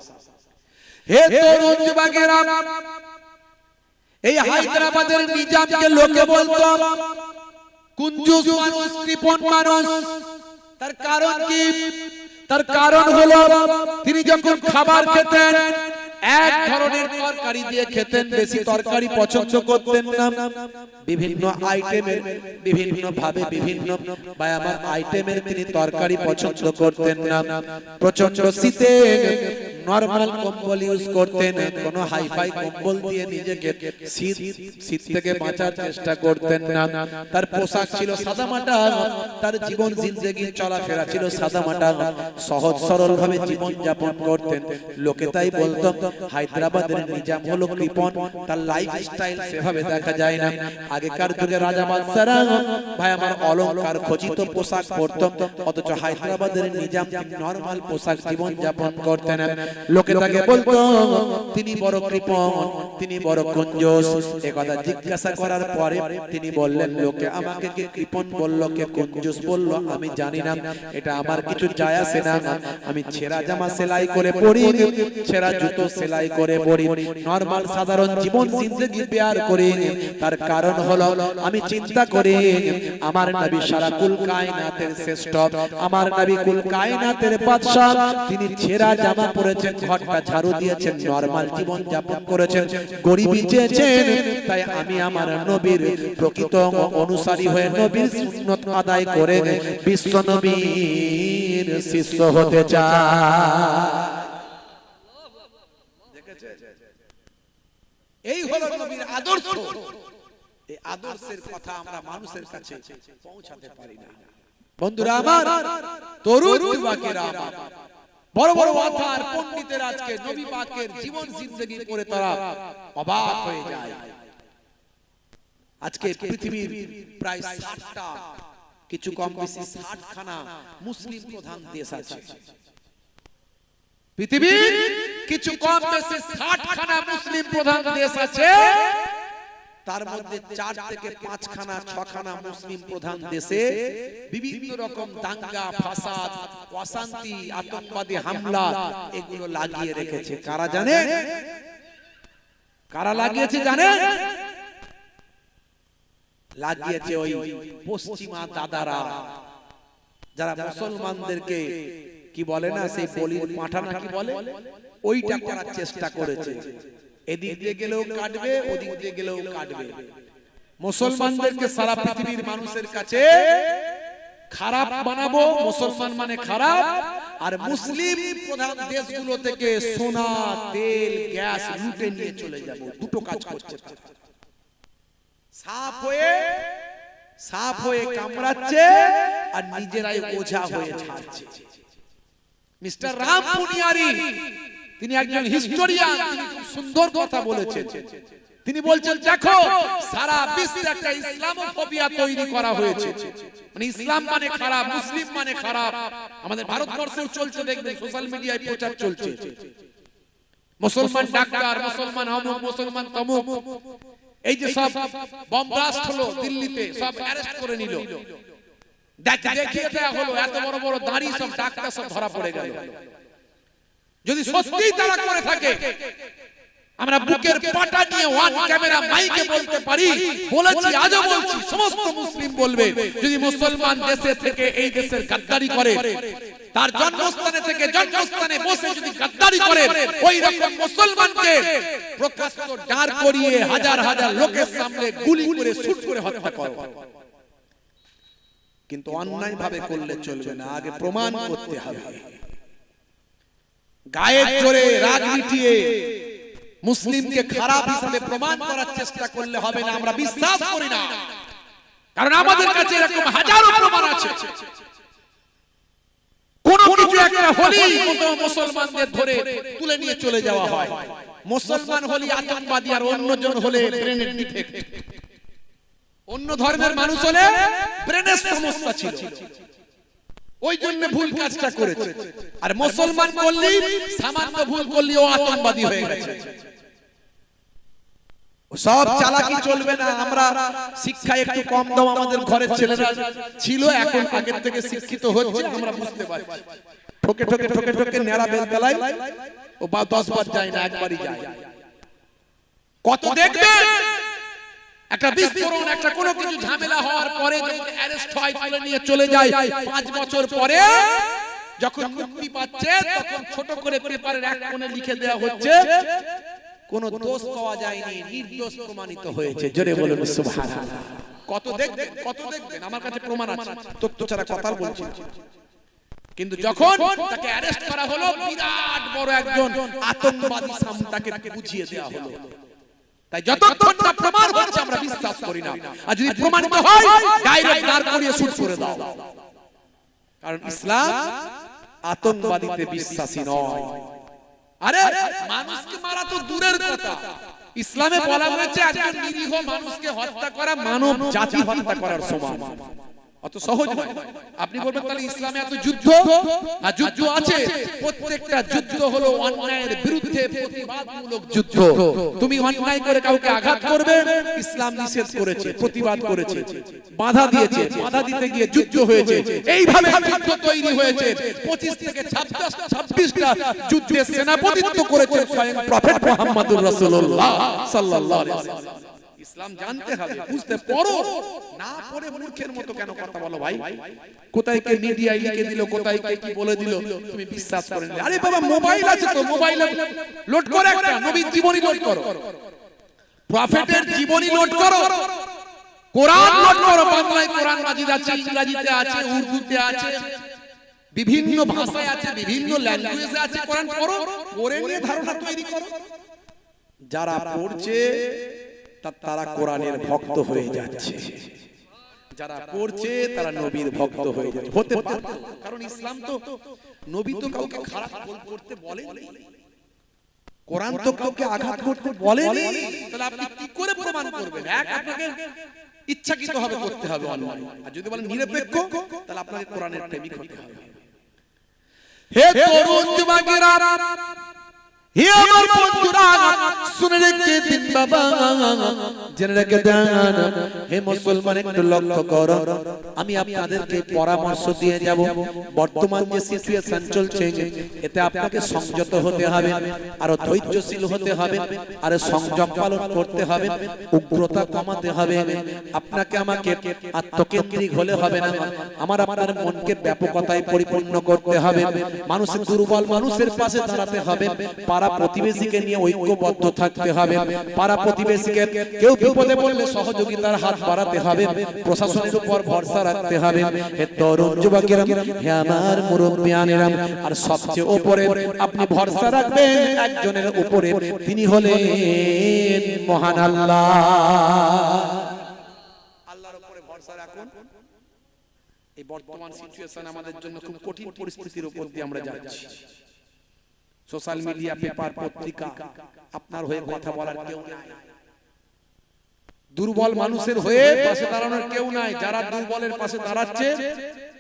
হে তরুণ যুবকেরা, এই হায়দ্রাবাদের নিজামকে লোকে বলতো কুঞ্জুস মানুষ, কৃপণ মানুষ। তার কারণ কি? তার কারণ হলো তিনি যখন খাবার খেতেন এক ধরনের তরকারি দিয়ে খেতেন, বেশি তরকারি পছন্দ করতেন না। বিভিন্ন আইটেমের বিভিন্ন ভাবে বিভিন্ন বা আমার আইটেমের তিনি তরকারি পছন্দ করতেন না। প্রচন্ড শীতে নরমাল কম্বল ইউজ করতেন, কোনো হাইফাই কম্বল দিয়ে নিজেকে শীত থেকে বাঁচার চেষ্টা করতেন না। তার পোশাক ছিল সাদামাটা, তার জীবন জিন্দেগি চলাফেরা ছিল সাদামাটা, সহজ সরল ভাবে জীবন যাপন করতেন। লোকে তাই বলতো হায়দ্রাবাদের নিজাম হলো কৃপণ, তার লাইফস্টাইল সেভাবে দেখা যায় না। আগেকার যুগে রাজা বাদশারা ভাই আমার অলংকার খচিত পোশাক পরতেন, অথচ হায়দ্রাবাদের নিজাম নরমাল পোশাক জীবন যাপন করতেন। লোকে তাকে বলতো তিনি বড় কৃপণ, তিনি বড় কঞ্জুস। একথা জিজ্ঞাসা করার পরে তিনি বললেন, লোকে আমাকে কে কৃপণ বললো, কে কঞ্জুস বললো আমি জানি না, এটা আমার কিছু যায় আসে না। আমি ছেঁড়া জামা সেলাই করে পরি, ছেঁড়া জুতো সেলাই করে পরি, নরমাল সাধারণ জীবন জিন্দেগি বেয়ার করি। তার কারণ হলো আমি চিন্তা করি আমার নবী সারা কুল কায়নাতের শ্রেষ্ঠ, আমার নবী কুল কায়নাতের বাদশা, তিনি ছেঁড়া জামা পরেছেন, ঘরটা ঝাড়ু দিয়েছেন, নরমাল জীবন যাপন করেছেন, গরিবী চেয়েছেন। তাই আমি আমার নবীর প্রকৃত অনুসারী হয়ে নবীর সুন্নত আদায় করে বিশ্ব নবীর শিষ্য হতে চাই। এই হলো নবীর আদর্শ। এই আদর্শের কথা আমরা মানুষের কাছে পৌঁছাতে পারি না। বন্ধুরা আমার, তরুণ যুবকেরা আমার, বড় বড় ওয়াথার পণ্ডিতের আজকে নবী পাকের জীবন জিন্দেগি করে তারা অবাক হয়ে যায়। আজকে পৃথিবীর প্রায় 60টা কিছু কম বেশি 60 খানা মুসলিম প্রধান দেশ আছে। পৃথিবীর কিছু কম বেশি 60 খানা মুসলিম প্রধান দেশ আছে। তার মধ্যে 4 থেকে 5 খানা 6 খানা মুসলিম প্রধান দেশে বিভিন্ন রকম দাঙ্গা ফাসাদ অশান্তি আতঙ্কবাদী হামলা এগুলো লাগিয়ে রেখেছে। কারা জানে? কারা লাগিয়েছে জানে? লাগিয়েছে ওই পশ্চিমা দাদারা, যারা মুসলমানদেরকে কি বলে না, সেই বলির পাঁঠা নাকি বলে, ওইটা করার চেষ্টা করেছে। এদিক দিয়ে গেলেও কাটবে, ওদিক দিয়ে গেলেও কাটবে। মুসলমানদেরকে সারা পৃথিবীর মানুষের কাছে খারাপ বানাবো, মুসলমান মানে খারাপ, আর মুসলিম প্রধান দেশগুলো থেকে সোনা তেল গ্যাস লুটে নিয়ে চলে যাব। দুটো কাজ করছে। সাপ হয়ে কামড়াচ্ছে আর নিজেরাই ওঝা হয়ে ছাড়ছে। মিস্টার রাম পুনিয়ারি তিনি একজন হিস্টোরিয়ান, তিনি খুব সুন্দর কথা বলেছেন। তিনি বলছেন দেখো সারা বিশ্বে একটা ইসলামোফোবিয়া তৈরি করা হয়েছে, মানে ইসলাম মানে খারাপ, মুসলিম মানে খারাপ। আমাদের ভারতবর্ষেও চলছে, দেখবেন সোশ্যাল মিডিয়ায় প্রচার চলছে, মুসলমান ডাক্তার, মুসলমান অমুক, মুসলমান তমুক। এই যে সব বম ব্লাস্ট হলো দিল্লিতে, সব অ্যারেস্ট করে নিল, দেখিয়ে দেয়া হলো, এত বড় বড় দাড়ি সব ডাক্তার সব ধরা পড়ে গেল। যদি সত্যি তারা করে থাকে, আমরা বুকের পাটা নিয়ে ওয়ান ক্যামেরা মাইকে বলতে পারি, বলেছি আজও বলছি, সমস্ত মুসলিম বলবে যদি মুসলমান দেশে থেকে এই দেশের গাদ্দারি করে, তার জন্মস্থানে থেকে জন্মস্থানে বসে যদি গাদ্দারি করে, ওই রকম মুসলমানকে প্রকাশ্য দাঁড় করিয়ে হাজার হাজার লোকের সামনে গুলি করে শুট করে হত্যা করো। কিন্তু অন্যায় ভাবে করলে চলবে না, আগে প্রমাণ করতে হবে। গায়ের জোরে রাগ মিটিয়ে মুসলিমকে খারাপ হিসেবে প্রমাণ করার চেষ্টা করলে হবে না, আমরা বিশ্বাস করি না। কারণ আমাদের কাছে এরকম হাজারো প্রমাণ আছে। কোন কিছু একটা হলেই মুসলমানদের ধরে তুলে নিয়ে চলে যাওয়া হয়। মুসলমান হলি আতঙ্কবাদী, আর অন্যজন হলে ব্রেনের ডিফেক্ট, অন্য ধর্মের মানুষ হলে ব্রেনের সমস্যা ছিল, ওই জন্য ভুল কাজটা করেছে। আর মুসলমান করলেই সামান্য ভুল করলেও আতঙ্কবাদী হয়ে গেছে। সব চালাকি চলবে না। আমরা শিক্ষা একটু কম দাম, আমাদের ঘরের ছেলেরা ছিল, এখন আগের থেকে শিক্ষিত হচ্ছে, আমরা বুঝতে পারছি। ঠকে ঠকে ঠকে ঠকে নেড়া বেলতলায় ও 10 বার যায় না, একবারই যায়। কত দেখবে একটা বিস্ফোরণ, একটা কোনো কিছু ঝামেলা হওয়ার পরে যখন অ্যারেস্ট হয়, তুলে নিয়ে চলে যায়, 5 বছর পরে যখন মুক্তি পাচ্ছে তখন ছোট করে পেপারের এক কোণে লিখে দেওয়া হচ্ছে কোনো দোষ পাওয়া যায়নি, নির্দোষ প্রমাণিত হয়েছে। জোরে বলুন সুবহানাল্লাহ। কত দেখবেন আমার কাছে প্রমাণ আছে, তথ্য ছাড়া কথা বলছি। কিন্তু যখন তাকে অ্যারেস্ট করা হলো, বিরাট বড় একজন আতঙ্কবাদী সামটাকে বুঝিয়ে দেওয়া হলো। তাই যতক্ষণ না প্রমাণ হচ্ছে আমরা বিশ্বাস করি না, আর যদি প্রমাণিত হয় ডাইরেক্ট দাঁড় করিয়ে শুট করে দাও। কারণ ইসলাম আতঙ্কবাদীতে বিশ্বাসী নয়। আরে মানুষকে মারা তো দূরের কথা, ইসলামে বলা হয়েছে একজন নিরীহ মানুষকে হত্যা করা মানব জাতি হত্যা করার সমান। অত সহজ নয়। আপনি বলবেন তাহলে ইসলামে এত যুদ্ধ, আর যুদ্ধ আছে, প্রত্যেকটা যুদ্ধ হলো অন্যায়ের বিরুদ্ধে প্রতিবাদমূলক যুদ্ধ। তুমি অন্যায় করে কাউকে আঘাত করবে, ইসলাম নিষেধ করেছে, প্রতিবাদ করেছে, বাধা দিয়েছে, বাধা দিতে গিয়ে যুদ্ধ হয়েছে। এইভাবে যুদ্ধ তৈরি হয়েছে। 25 থেকে 26টা যুদ্ধে সেনাপতিত্ব করেছে স্বয়ং প্রফেট মুহাম্মদুর রাসূলুল্লাহ সাল্লাল্লাহু আলাইহি ওয়াসাল্লাম। ইসলাম জানতে হবে, বুঝতে পড়ো, না পড়ে মূর্খের মতো কেন কথা বলো ভাই? কোথায় কে মিডিয়ায় লিখে দিল, কোথায় কে কি বলে দিল, তুমি বিশ্বাস করে নিলে। আরে বাবা মোবাইল আছে তো, মোবাইলে লোড করে একটা নবীর জীবনী লোড করো, প্রফেটের জীবনী লোড করো, কোরআন লোড করো। বাংলায় কোরআন মাজিদ আছে, ইংরেজিতে আছে, উর্দুতে আছে, বিভিন্ন ভাষায় আছে, বিভিন্ন ল্যাঙ্গুয়েজে আছে। কোরআন পড়ো, পড়ে নিয়ে ধারণা তৈরি করো। যারা পড়ছে তারা কোরআনের ভক্ত হয়ে যাচ্ছে, যারা পড়ছে তারা নবীর ভক্ত হয়ে যাচ্ছে। হতে পারে, কারণ ইসলাম তো, নবী তো কাউকে খারাপ করতে বলেনি, কোরআন তো কাউকে আঘাত করতে বলেনি। তাহলে আপনি কি করে প্রমাণ করবেন? এক, আপনাকে ইচ্ছাকৃতভাবে করতে হবে অন্যায়, আর যদি বলেন নিরপেক্ষ, তাহলে আপনাকে কোরআনের প্রেমিক হতে হবে। হে তরুণ যুবকেরা, হে আমার বন্ধুরা, শুনে রেখে দিন বাবা, জেনে রেখে দেন। হে মুসলমান, একটু লক্ষ্য করো, আমি আপনাদেরকে পরামর্শ দিয়ে যাব। বর্তমান যে সিচুয়েশন চলছে, এতে আপনাকে সংযত হতে হবে, আর ধৈর্যশীল হতে হবে, আর সংযম পালন করতে হবে, উগ্রতা কমাতে হবে। আপনাকে আমাকে আত্মকেন্দ্রিক হলে হবে না, আমার আপনার মনকে ব্যাপকতায় পরিপূর্ণ করতে হবে। মানুষের দুর্বল মানুষের পাশে দাঁড়াতে হবে, পাড়া প্রতিবেশীকে নিয়ে ঐক্যবদ্ধ থাকতে হবে, পাড়া প্রতিবেশীকে কেউ বিপদে পড়লে সহযোগিতার হাত বাড়াতে হবে, প্রশাসনের উপর ভরসা রাখতে হবে। হে তরুণ যুবকেরা, হে আমার মুরব্বিয়ানেরা, আর সবচেয়ে উপরে আপনি ভরসা রাখবেন একজনের উপরে, তিনি হলেন মহান আল্লাহ। আল্লাহর উপরে ভরসা রাখুন। এই বর্তমান সিচুয়েশন আমাদের জন্য খুব কঠিন পরিস্থিতির উপর দিয়ে আমরা যাচ্ছি। সোশ্যাল মিডিয়া, পেপার, পত্রিকা, আপনার হয়ে কথা বলার কেউ নাই, দুর্বল মানুষের হয়ে পাশে দাঁড়ানোর কেউ নাই। যারা দুর্বলের পাশে দাঁড়াচ্ছে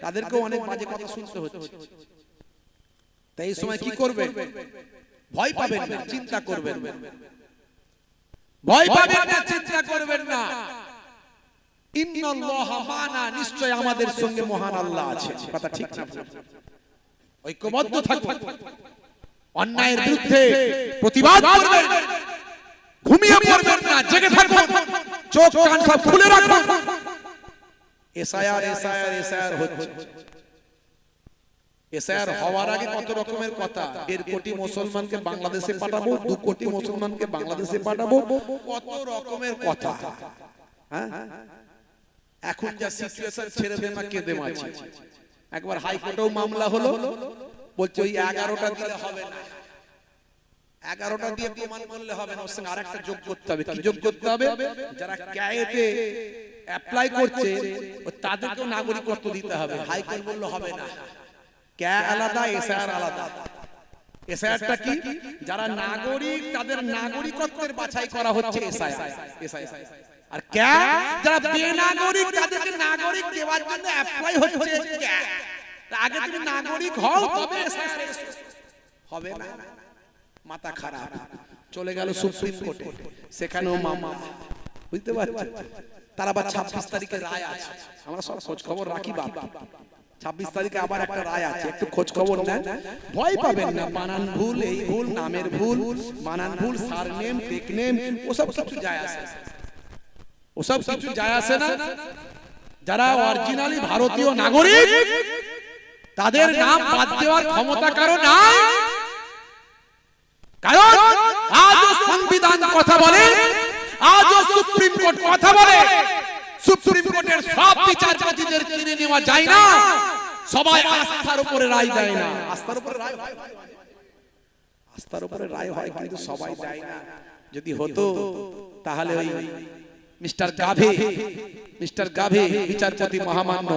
তাদেরকেও অনেক বাজে কথা শুনতে হচ্ছে। তাই এই সময় কি করবেন? ভয় পাবেন না, চিন্তা করবেন। ভয় পাবেন না, চিন্তা করবেন না। ইন্নাল্লাহা মা'না, নিশ্চয় আমাদের সঙ্গে মহান আল্লাহ আছে। কথা ঠিক না? ঐক্যবদ্ধ থাকবেন, অন্যায়ের বিরুদ্ধে প্রতিবাদ করবেন, ঘুমিয়ে পড়বেন না, জেগে থাকুন, চোখ কান সব খুলে রাখুন। এসআইআর হচ্ছে। এসআইআর হওয়ার আগে কত রকমের কথা, 1.5 কোটি মুসলমানকে বাংলাদেশে পাঠাবো, 2 কোটি মুসলমানকে বাংলাদেশে পাঠাবো, কত রকমের কথা। হ্যাঁ, এখন যা সিচুয়েশন, ছেড়ে দেন না, কেঁদে মাছি। একবার হাইকোর্টেও মামলা হলো, বলছে ওই 11টা দিলে হবে না, 11টা দিয়ে প্রমাণ করলে হবে না, ওর সঙ্গে আরেকটা যোগ করতে হবে। কি যোগ করতে হবে? যারা ক্যায়েতে অ্যাপ্লাই করছে তাদেরকেও নাগরিকত্ব দিতে হবে। হাইকোর্ট বলল হবে না, ক্যা আলাদা, এসআইআর আলাদা। এসআইআরটা কি? যারা নাগরিক তাদের নাগরিকত্বের বাছাই করা হচ্ছে এসআইআর। আর ক্যা যারা বেনাগরিক তাদেরকে নাগরিক দেওয়ার জন্য অ্যাপ্লাই হচ্ছে ক্যা। আগে তুমি নাগরিক হও তবে হবে না। মাথা খারাপ। চলে গেল সুপ্রিম কোর্টে, সেখানেও মামলা। বুঝতে পারছেন? তার আবার 26 তারিখে রায় আছে। আমরা সব খোঁজ খবর রাখি বাবা। 26 তারিখে আবার একটা রায় আছে, একটু খোঁজ খবর নেন। ভয় পাবেন না, বানান ভুল, এই ভুল, নামের ভুল, বানান ভুল, সারনেম, টেকনেম, ওসব কিছু যায় আসে, ওসব কিছু যায় আসে না। যারা অরিজিনালি ভারতীয় নাগরিক তাদের নাম বাদ দেওয়ার ক্ষমতা কারো নাই। কারণ আজও সংবিধান কথা বলে, আজও সুপ্রিম কোর্ট কথা বলে। সুপ্রিম কোর্টের সব বিচারপতিদের কিনে নেওয়া যায় না, সবাই আস্থার উপরে রায় দেয় না। আস্থার উপরে রায় হয়, আস্থার উপরে রায় হয়, কিন্তু সবাই দেয় না। যদি হতো তাহলে ওই মিস্টার গাভে বিচারপতি মহামান্য,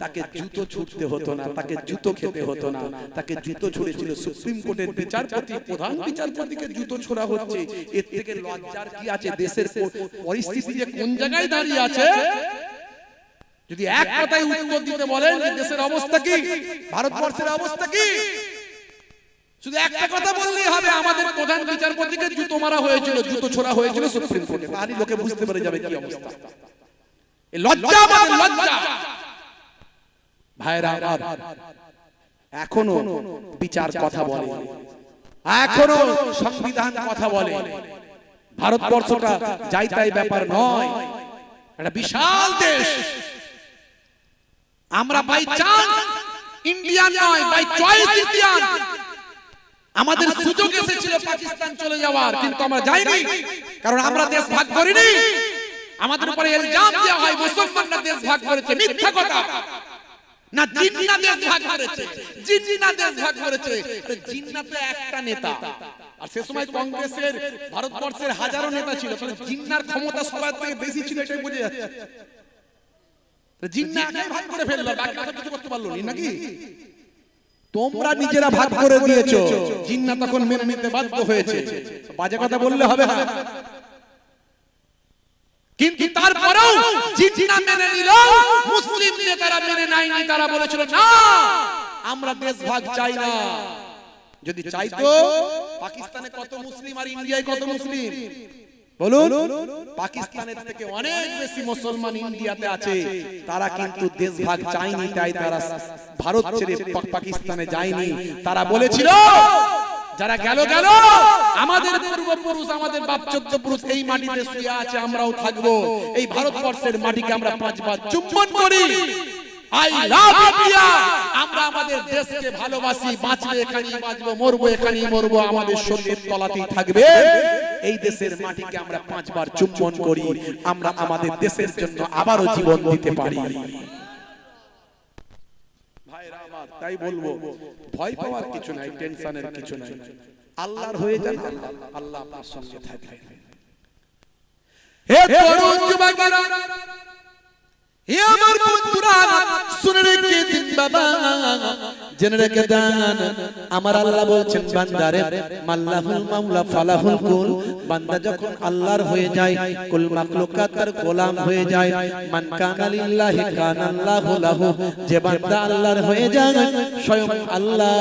তাকে জুতো ছুটতে হতো না, তাকে জুতো খেতে হতো না, তাকে জুতো ছুড়েছিল সুপ্রিম কোর্টের বিচারপতি। প্রধান বিচারপতিকে জুতো ছোড়া হচ্ছে, এর থেকে লজ্জার কি আছে? দেশের পরিস্থিতি যে কোন জায়গায় দাঁড়িয়ে আছে, যদি এক কথায় উত্তর দিতে বলেন যে দেশের অবস্থা কি, ভারতবর্ষের অবস্থা কি, শুধু একটা কথা বললেই হবে, আমাদের প্রধান বিচারপতিকে জুতো মারা হয়েছিল, জুতো ছোড়া হয়েছিল সুপ্রিম কোর্টে, তাহলে লোকে বুঝতে পারে যাবে কি অবস্থা। এই লজ্জা, আমাদের লজ্জা। ভাইরা আমার, এখনো বিচার কথা বলে, এখনো সংবিধান কথা বলে। ভারতবর্ষটা যাই তাই ব্যাপার নয়, একটা বিশাল দেশ। আমরা বাই চান্স ইন্ডিয়ান নয়, বাই চয়েস ইন্ডিয়ান। আমাদের সুযোগ এসেছিল পাকিস্তান চলে যাওয়ার, কিন্তু আমরা যাইনি, কারণ আমরা দেশ ভাগ করিনি। আমাদের উপরে ইলজাম দেওয়া হয় মুসলমানরা দেশ ভাগ করেছে, মিথ্যা কথা। না, জিন্নাহ দেশ ভাগ করেছে, জিন্নাহ দেশ ভাগ করেছে। আরে জিন্নাহ তো একটা নেতা, আর সে সময় কংগ্রেসের ভারতবর্ষের হাজারো নেতা ছিল, তাহলে জিন্নাহর ক্ষমতা সবার থেকে বেশি ছিল, এটাই বোঝা যাচ্ছে। জিন্নাহ একাই ভাগ করে ফেললো, বাকিরা কিছু করতে পারলো না নাকি? তোমরা নিজেরা ভাগ করে দিয়েছো, জিন্নাহ তখন মেনে নিতে বাধ্য হয়েছে। বাজে কথা বললে হবে না, কিন্তু তারপরেও জিন্নাহ মেনে নিল, মুসলিম নেতারা মেনে নেয়নি। তারা বলেছিল না, আমরা দেশ ভাগ চাই না। যদি চাইতো, পাকিস্তানে কত মুসলিম আর ইন্ডিয়ায় কত মুসলিম বলুন? পাকিস্তানের থেকে অনেক বেশি মুসলমান ইন্ডিয়াতে আছে। তারা কিন্তু দেশ ভাগ চায়নি, তাই তারা ভারত ছেড়ে পাকিস্তানে যায়নি। তারা বলেছিল, যারা গেল গেল, আমাদের পূর্বপুরুষ, আমাদের বাপ চোদ্দ পুরুষ এই মাটিতে শুয়ে আছে, আমরাও থাকবো। এই ভারতবর্ষের মাটিকে আমরা 5 বার চুম্বন করি। I love India. আমরা আমাদের দেশকে ভালোবাসি, বাঁচলে এখানেই বাঁচবো, মরবো এখানেই মরবো, আমাদের শরীরের তলাতেই থাকবে। এই দেশের মাটিকে আমরা 5 বার চুম্বন করি, আমরা আমাদের দেশের জন্য আবারও জীবন দিতে পারি। ভাইরা আমার, তাই বলবো, ভয় পাওয়ার কিছু নাই, টেনশনের কিছু নাই। আল্লাহর হয়ে যান, আল্লাহ আপনার সঙ্গে থাকবে। হে তরুণ যুবকেরা, হে আমার বন্ধুরা, শুনে রেখে দিন বাবা, জেনে রেখে দেন, আমার আল্লাহ বলছেন বান্দারে, মাল্লাহুল মাওলা ফালাহুল কুল। বান্দা যখন আল্লাহর হয়ে যায়, কুল মাখলুকাত তার গোলাম হয়ে যায়। মান কানা লিল্লাহি কানা আল্লাহু লাহু। যে বান্দা আল্লাহর হয়ে যায়, স্বয়ং আল্লাহ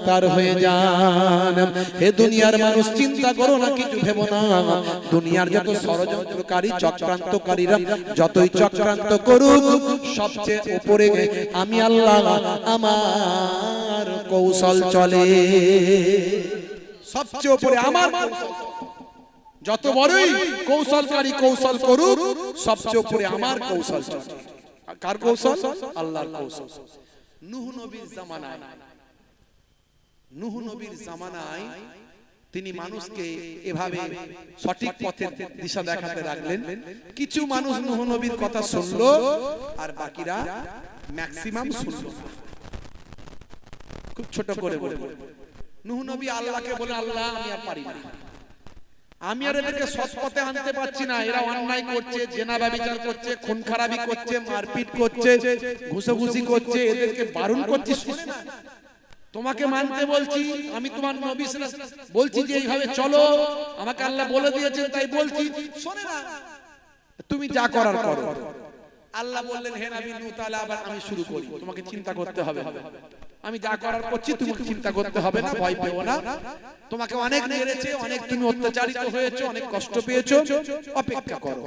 তার হয়ে যান। হে দুনিয়ার মানুষ, চিন্তা করো না, কিছু ভেবো না। দুনিয়ার যত ষড়যন্ত্রকারী, চক্রান্তকারীরা যতই চক্রান্ত করুক, সবচেয়ে উপরে আমি আল্লাহ, আমার কৌশল চলে। সবচেয়ে উপরে আমার কৌশল। যত বড়ই কৌশলকারী কৌশল করুক, সবচেয়ে উপরে আমার কৌশল চলে। কার কৌশল? আল্লাহর কৌশল। নূহ নবীর জামানায় তিনি মানুষকে এভাবে সঠিক পথের দিশা দেখাতে লাগলেন। কিছু মানুষ নূহ নবীর কথা শুনলো, আর বাকিরা ম্যাক্সিমাম শুনলো। খুব ছোট করে বলবো, নূহ নবী আল্লাহকে বলে, আল্লাহ আমি আর পারি না, আমি আর এদেরকে সৎ পথে আনতে পারছি না। এরা অন্যায় করছে, জেনা ব্যভিচার করছে, খুন খারাপি করছে, মারপিট করছে, ঘুষোঘুষি করছে, এদেরকে বারণ করছি, শুনে না। তোমাকে মানতে বলছি, আমি তোমার নবী বলছি যে এইভাবে চলো, আমাকে আল্লাহ বলে দিয়েছেন তাই বলছি, শোনে না। তুমি যা করার করো। আল্লাহ বললেন, হে নবী নূহ, তাহলে আবার আমি শুরু করি, তোমাকে চিন্তা করতে হবে না। আমি যা করার করছি, তুমি চিন্তা করতে হবে না, ভয় পেও না। তোমাকে অনেক মেরেছে, অনেক তুমি অত্যাচারিত হয়েছো, অনেক কষ্ট পেয়েছো, অপেক্ষা করো।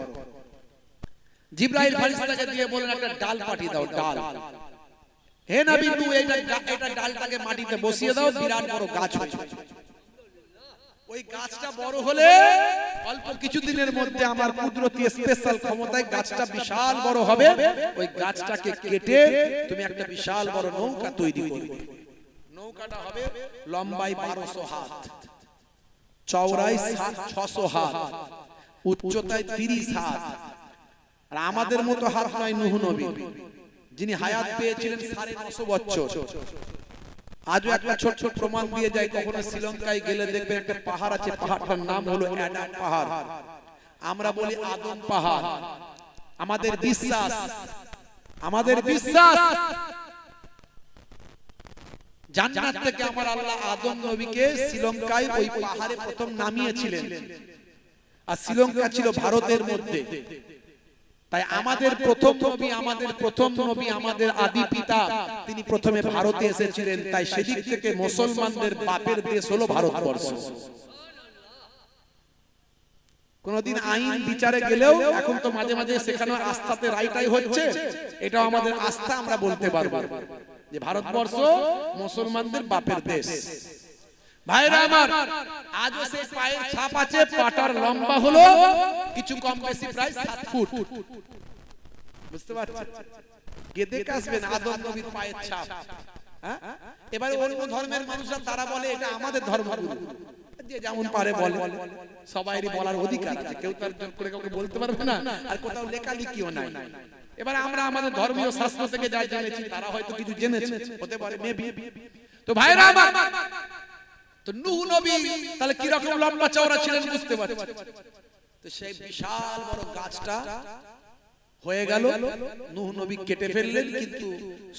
জিবরাইল ফেরেশতাকে দিয়ে বলেন, একটা ডাল পাঠিয়ে দাও, ডাল। হে নবী নূহ, এটা ডালটাকে মাটিতে বসিয়ে দাও, বিরাট বড় গাছ হয়ে যাবে। ওই গাছটা বড় হলে অল্প কিছুদিনের মধ্যে আমার কুদরতি স্পেশাল ক্ষমতায় গাছটা বিশাল বড় হবে। ওই গাছটাকে কেটে তুমি একটা বিশাল বড় নৌকা তৈরি করবে। নৌকাটা হবে লম্বায় 1200 হাত, চওড়ায় 600 হাত, উচ্চতায় 30 হাত। আর আমাদের মতো হাত নয় নূহ নবী, যিনি হায়াত পেয়েছিলেন 950 বছর। আজও একটা ছোট ছোট প্রমাণ দিয়ে যায়। কখনো শ্রীলঙ্কায় গেলে দেখবেন একটা পাহাড় আছে, পাহাড়টার নাম হলো অ্যাডাম পাহাড়। আমরা বলি আদম পাহাড়। আমাদের বিশ্বাস জান্নাত থেকে আমার আল্লাহ আদম নবীকে শ্রীলঙ্কায় ওই পাহাড়ে প্রথম নামিয়েছিলেন। আর শ্রীলঙ্কা ছিল ভারতের মধ্যে। তাই আমাদের প্রথম নবী আমাদের আদি পিতা, তিনি প্রথমে ভারতে এসেছিলেন। তাই সেদিক থেকে মুসলমানদের বাপের দেশ হলো ভারতবর্ষ। কোনদিন আইন বিচারে গেলেও এখন তো মাঝে মাঝে সেখানে আস্থাতে রাইটাই হচ্ছে, এটাও আমাদের আস্থা, আমরা বলতে পারবো যে ভারতবর্ষ মুসলমানদের বাপের দেশ। ভাইরা আমার, আজও সেই পায়ের ছাপ আছে। পাটার লম্বা হলো কিছু কম বেশি প্রায় 7 ফুট। বুঝতে পারছেন? গিয়ে দেখে আসবেন আদম নবীর পায়ের ছাপ। হ্যাঁ, এবারে অন্য ধর্মের মানুষরা তারা বলে এটা আমাদের ধর্মগুরু। যে যেমন পারে বলে, সবাইরই বলার অধিকার আছে, কেউ তার জোর করে কাউকে বলতে পারবে না। আর কোথাও লেখালেখিও নাই। এবার আমরা আমাদের ধর্মীয় শাস্ত্র থেকে যা জেনেছি, তারা হয়তো কিছু জেনেছে, হতে পারে মেবি। তো ভাইরা আমার, তো নূহ নবী তাহলে কি রকম লম্বা চওড়া ছিলেন বুঝতে পারছেন। তো সেই বিশাল বড় গাছটা হয়ে গেল, নূহ নবী কেটে ফেললেন। কিন্তু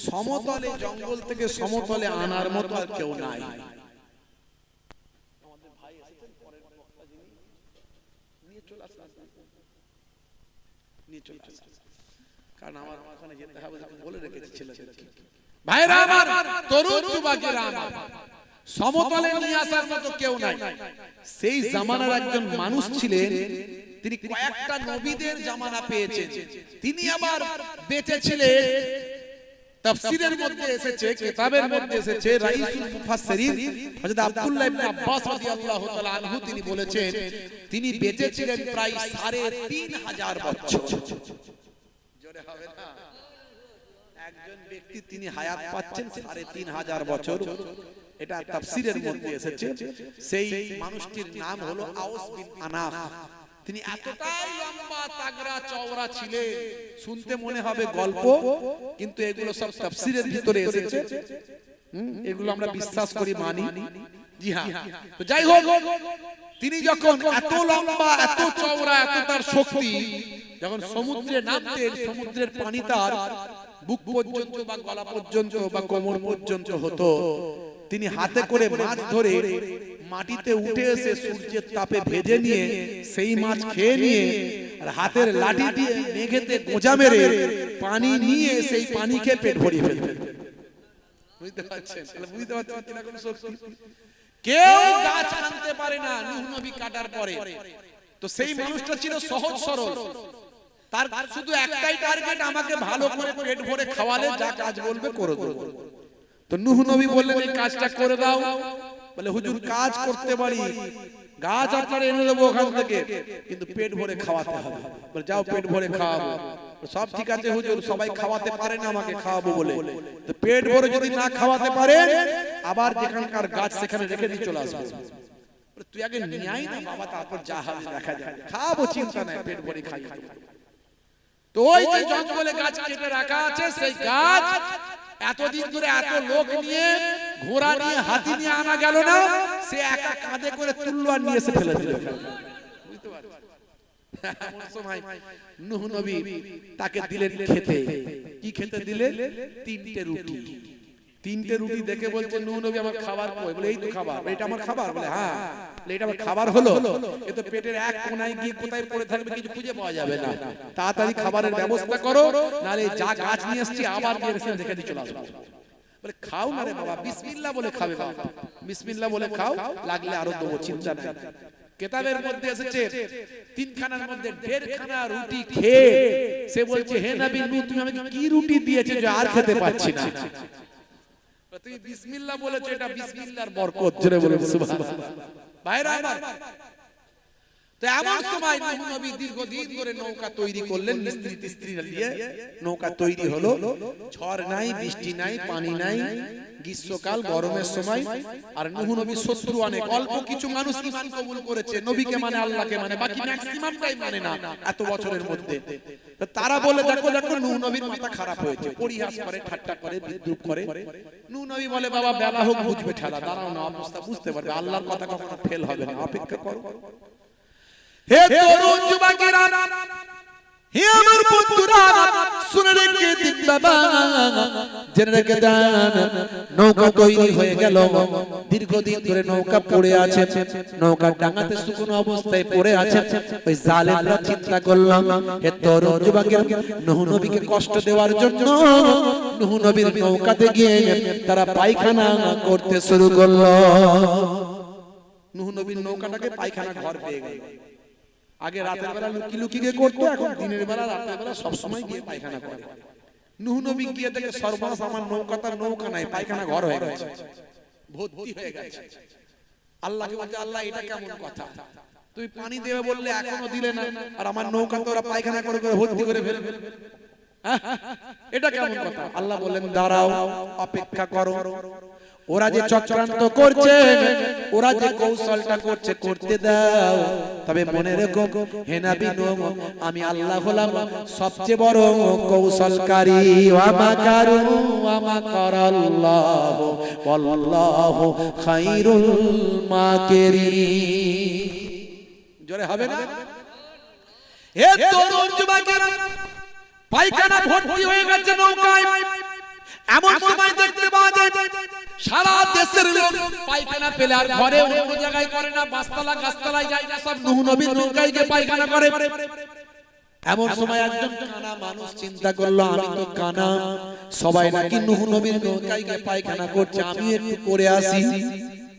সমতলে, জঙ্গল থেকে সমতলে আনার মতো আর কেউ নাই। কারণ আমার ওখানে যেতে হবে, বলে রেখেছি ছেলেদেরকে। ভাইরা আমার, তরুণ যুবকেরা আমার, সমতলে নিয়ে আসার মতো কেউ নাই। সেই জামানার একজন মানুষ ছিলেন, তিনি কয়েকটা নবীদের জামানা পেয়েছেন। তিনি আবার বেঁচে ছিলেন। তাফসীরের মধ্যে এসেছে, কিতাবের মধ্যে এসেছে, রাইসুল মুফাসসিরিন হযরত আব্দুল্লাহ ইবনে আব্বাস রাদিয়াল্লাহু তাআলা আনহু তিনি বলেছেন, তিনি বেঁচে ছিলেন প্রায় 3500 বছর। জোরে হবে না? একজন ব্যক্তি তিনি হায়াত পাচ্ছেন 3500 বছর। এটা তাফসীরের মধ্যে এসেছে। সেই মানুষটির নাম হলো আউস বিন আনাফ। তিনি এতটাই লম্বা তাগড়া চওড়া ছিলেন, শুনতে মনে হবে গল্প, কিন্তু এগুলো সব তাফসীরের ভিতরে এসেছে। এগুলো আমরা বিশ্বাস করি, মানি। জি হ্যাঁ। তো যাই হোক, তিনি যখন এত লম্বা, এত চওড়া, এত তার শক্তি, যখন সমুদ্রে নামতেন, সমুদ্রের পানি তার বুক পর্যন্ত বা গলা পর্যন্ত বা কোমর পর্যন্ত হতো। তিনি হাতে করে মাছ ধরে মাটিতে উঠে এসে সূর্যের তাপে ভেজে নিয়ে সেই মাছ খেয়ে নিয়ে, আর হাতের লাঠি দিয়ে মেঘেতে গোঁজা মেরে পানি নিয়ে সেই পানি খেয়ে পেট ভরিয়ে ফেলতেন। বুঝতে পারছেন? বুঝতে পারছেন কিরকম শক্তি? কেউ গাছ আনতে পারে না নূহ নবী কাটার পরে। তো সেই মানুষটা ছিল সহজ সরল। তার শুধু একটাই টার্গেট, আমাকে ভালো করে পেট ভরে খাওয়ালে যা কাজ বলবে করে দেব। তো নূহ নবী বললেন, এই কাজটা করে দাও। বলে, হুজুর কাজ করতে পারি, গাছ আপনার এনে দেবো ওখান থেকে, কিন্তু পেট ভরে খাওয়াতে হবে। বলে, যাও পেট ভরে খাওয়াবো। সব ঠিক আছে হুজুর, সবাই খাওয়াতে পারে না, আমাকে খাওয়াবো বলে। তো পেট ভরে যদি না খাওয়াতে পারে, আবার যেখানকার গাছ সেখানে রেখে দিয়ে চলে আসবো। তুই আগে নিয়ে আয় না বাবা, তারপর যা হবে দেখা যাবে, খাওয়াবো, চিন্তা নাই, পেট ভরে খাইয়ে দেবো। তো ওই যে জঙ্গলে গাছ কেটে রাখা আছে, সেই গাছ এতদিন ধরে এত লোক নিয়ে, ঘোড়া নিয়ে, হাতি নিয়ে আনা গেল না, সে একা কাঁধে করে তুললো আর নিয়ে এসে ফেলে দিল। বুঝতে পারছেন? এমন সময় নূহ নবী তাকে দিলেন খেতে। কি খেতে দিলেন? 3টে রুটি। 3টে রুটি দেখে বলছে নূহ নবী, আমার খাবার কই? বলে, এই তো খাবার। এটা আমার খাবার? বলে, হ্যাঁ। এটা আমার খাবার হলো? এ তো পেটের এক কোনায় গিয়ে কোথায় পড়ে থাকবে, কিছু খুঁজে পাওয়া যাবে না। তাড়াতাড়ি খাবারের ব্যবস্থা করো, নালে যা গাছ নিয়ে এসেছি আবার গিয়ে এসে রেখে দিয়ে চলে আসবো। বলে, খাও না রে বাবা, বিসমিল্লাহ বলে খাবে বাবা, বিসমিল্লাহ বলে খাও, লাগলে আরো দেবো, চিন্তা নাই। কিতাবের মধ্যে এসেছে 3খানার মধ্যে 1.5 খানা রুটি খেয়ে সে বলছে, হে নবী নূহ, তুমি আমাকে কি রুটি দিয়েছো যে আর খেতে পাচ্ছি না? তুমি বিসমিল্লাহ বলেছো, এটা বিসমিল্লাহর বরকত। জোরে বলুন সুবহানাল্লাহ। ভাইরা আমার, তো এমন সময় নূহ নবী দীর্ঘদিন ধরে নৌকা তৈরি করলেন, মিস্ত্রি দিয়ে নৌকা তৈরি হলো। ঝড় নাই, বৃষ্টি নাই, পানি নাই, গ্রীষ্মকাল, গরমের সময়। আর নূহ নবীর শত্রু অনেক, অল্প কিছু মানুষ ঈমান কবুল করেছে, নবীকে মানে, আল্লাহকে মানে, বাকি ম্যাক্সিমামটাই মানে না এত বছরের মধ্যে। তো তারা বলে দেখো দেখো নূহ নবীর মাথা খারাপ হয়েছে, পরিহাস করে, ঠাট্টা করে, বিদ্রুপ করে। নূহ নবী বলে বাবা বেলা হোক বুঝবে ঠেলা, দাঁড়াও না, অবস্থা বুঝতে পারবে, আল্লাহর কথা কখনো ফেল হবে না, অপেক্ষা করো। হে তরুণ যুবকেরা, হে আমার বন্ধুরা, শুনে রেখে দিন বাবা, জেনে রেখে দেন, নৌকা তৈরি হয়ে গেল। দীর্ঘদিন ধরে নৌকা পড়ে আছে, নৌকা ডাঙাতে শুকনো অবস্থায় পড়ে আছে। ওই জালেমরা চিন্তা করলাম, হে তরুণ যুবকেরা, নূহ নবীকে কষ্ট দেওয়ার জন্য নূহ নবীর নৌকাতে গিয়ে তারা পায়খানা করতে শুরু করলো। নূহ নবীর নৌকাটাকে পায়খানা ঘর পেয়ে গেল। আগে রাতের বেলা লুকি লুকি গিয়ে করতো, এখন দিনের বেলা, রাতের বেলা সব সময় গিয়ে পায়খানা করে। নূহ নবী গিয়ে দেখে সর্বনাশ, আমার নৌকাটার নৌকা নাই, পায়খানা ঘর হয়ে গেছে, ভর্তি হয়ে গেছে। আল্লাহকে বলছে, আল্লাহ এটা কেমন কথা, তুমি পানি দেবে বললে এখনো দিলে না, আর আমার নৌকা তো ওরা পায়খানা করে করে ভর্তি করে ফেলবে, এটা কেমন কথা? আল্লাহ বললেন দাঁড়াও, অপেক্ষা করো। ওরা যে চক্রান্ত করছে, ওরা যে কৌশলটা করছে, করতে দাও। তবে মনে রেখো হে নবী নূহ, আমি আল্লাহ হলাম সবচেয়ে বড় কৌশলকারী। ওয়া মাকারু ওয়া মাকারাল্লাহ ওয়াল্লাহু খায়রুল মাকিরিন। জোরে হবে না? হে তরুণ যুবকেরা, পায়খানা ভর্তি হয়ে গেছে নৌকায়। এমন সময় দেখতে পাওয়া যায় সারা দেশের লোক পায়খানা পেলে আর ঘরে অন্য জায়গায় করে না, বাসতলা গাছতলায় যায় না, সব নূহ নবীর নৌকায় গিয়ে পায়খানা করে। এমন সময় একজন কানা মানুষ চিন্তা করলো, আমি তো কানা, সবাই নাকি নূহ নবীর নৌকায় গিয়ে পায়খানা করছে, আমি একটু করে আসি।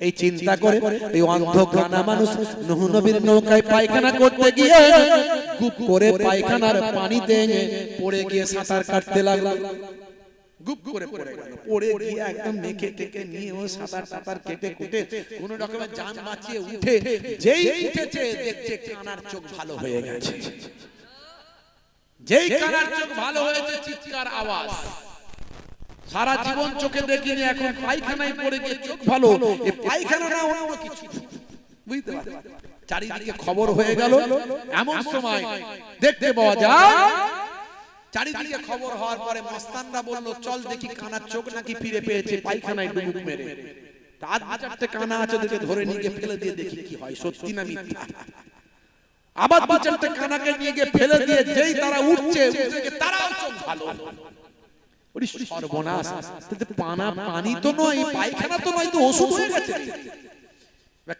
এই চিন্তা করে এই অন্ধ কানা মানুষ নূহ নবীর নৌকায় পায়খানা করতে গিয়ে গুপ করে পায়খানার পানিতে পড়ে গিয়ে সাঁতার কাটতে লাগলো। গুপ করে পড়ে গেল, পড়ে গিয়ে একদম মেখে টেকে নিয়ে ও সাঁতার কেটে কুটে কোন রকমের জান বাঁচিয়ে উঠে যেই উঠেছে দেখছে কানার চোখ ভালো হয়ে গেছে। যেই কানার চোখ ভালো হয়েছে, চিৎকার আওয়াজ। সারা জীবন চোখে দেখিনি, এখন পায়খানায় পড়ে গিয়ে চোখ ভালো। এই পায়খানা না অন্য কিছু, বুঝতে পারছেন? চারিদিকে খবর হয়ে গেল। এমন সময় দেখতে পাওয়া যায়, চারিদিকে খবর হওয়ার পরে মস্তানরা বলল, চল দেখি কানার চোখ নাকি ফিরে পেয়েছে, পায়খানায় ডুবুক মেরে। তার চারটে কানা আছে, দেখে ধরে নিয়ে গিয়ে ফেলে দিয়ে দেখি কি হয়, সত্যি না মিথ্যা। আবার দু চারটে কানাকে নিয়ে গিয়ে ফেলে দিয়ে যেই তারা উঠছে, তারাও চোখ ভালো। ওরে সর্বনাশ, পানি তো নয়, পায়খানা তো নয়, তো ওষুধ হয়ে গেছে।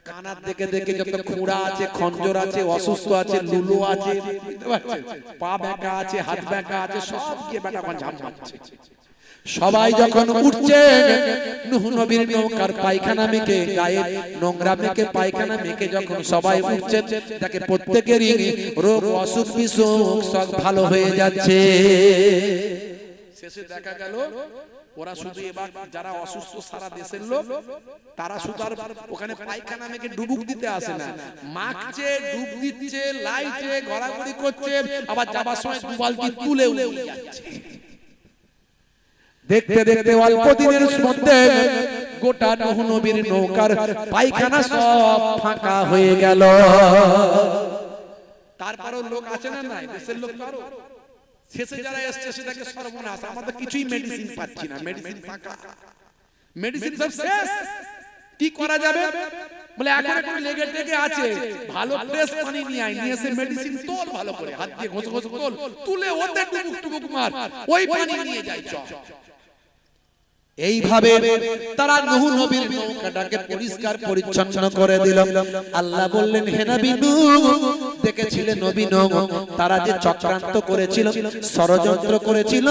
কানার দেখে দেখে যত খুঁড়া আছে, খঞ্জর আছে, অসুস্থ আছে, লুলো আছে, পা ব্যাকা আছে, হাত ব্যাকা আছে, সব গিয়ে ব্যাটা ঝাম মারছে। সবাই যখন উঠছে, নূহ নবীর নৌকার পায়খানা মেখে, গায়ে নোংরা মেখে, পায়খানা মেখে যখন সবাই উঠছে, তাকে প্রত্যেকেরই রোগ অসুখ বিসুখ সব ভালো হয়ে যাচ্ছে। শেষে দেখা গেল ওরা শুধু এবার যারা অসুস্থ সারা দেশের লোক, তারা শুধু আর ওখানে পায়খানা মেখে ডুবুক দিতে আসে না, মাখছে, ডুব দিচ্ছে, লাইটে ঘোরাঘুরি করছে, আবার যাবার সময় দু বালতি তুলে নিয়ে যাচ্ছে। দেখতে দেখতে অল্প দিনের মধ্যে গোটা নূহ নবীর নৌকার পায়খানা সব ফাঁকা হয়ে গেল। তারপরও লোক আছে না নাই, দেশের লোক আরো শেষে যারা এসছে সেটাকে সর্বনাশ, আমাদের কিছুই মেডিসিন পাচ্ছি না, মেডিসিন ফাঁকা, মেডিসিন সব শেষ, কি করা যাবে? বলে এখন একটু লেগে টেগে আছে, ভালো ফ্রেশ পানি নিয়ে আয়, নিয়ে এসে মেডিসিন তোল, ভালো করে হাত দিয়ে ঘষে ঘষে তোল, তুলে ওতে টুকুক টুকুক মার, ওই পানি নিয়ে যাই চল। এইভাবে তারা নূহ নবীর নৌকাটাকে পরিষ্কার পরিচ্ছন্ন করে দিল। আল্লাহ বললেন, হে নবী নূহ, দেখেছিলেন নবী নূহ, তারা যে চক্রান্ত করেছিল, ষড়যন্ত্র করেছিল,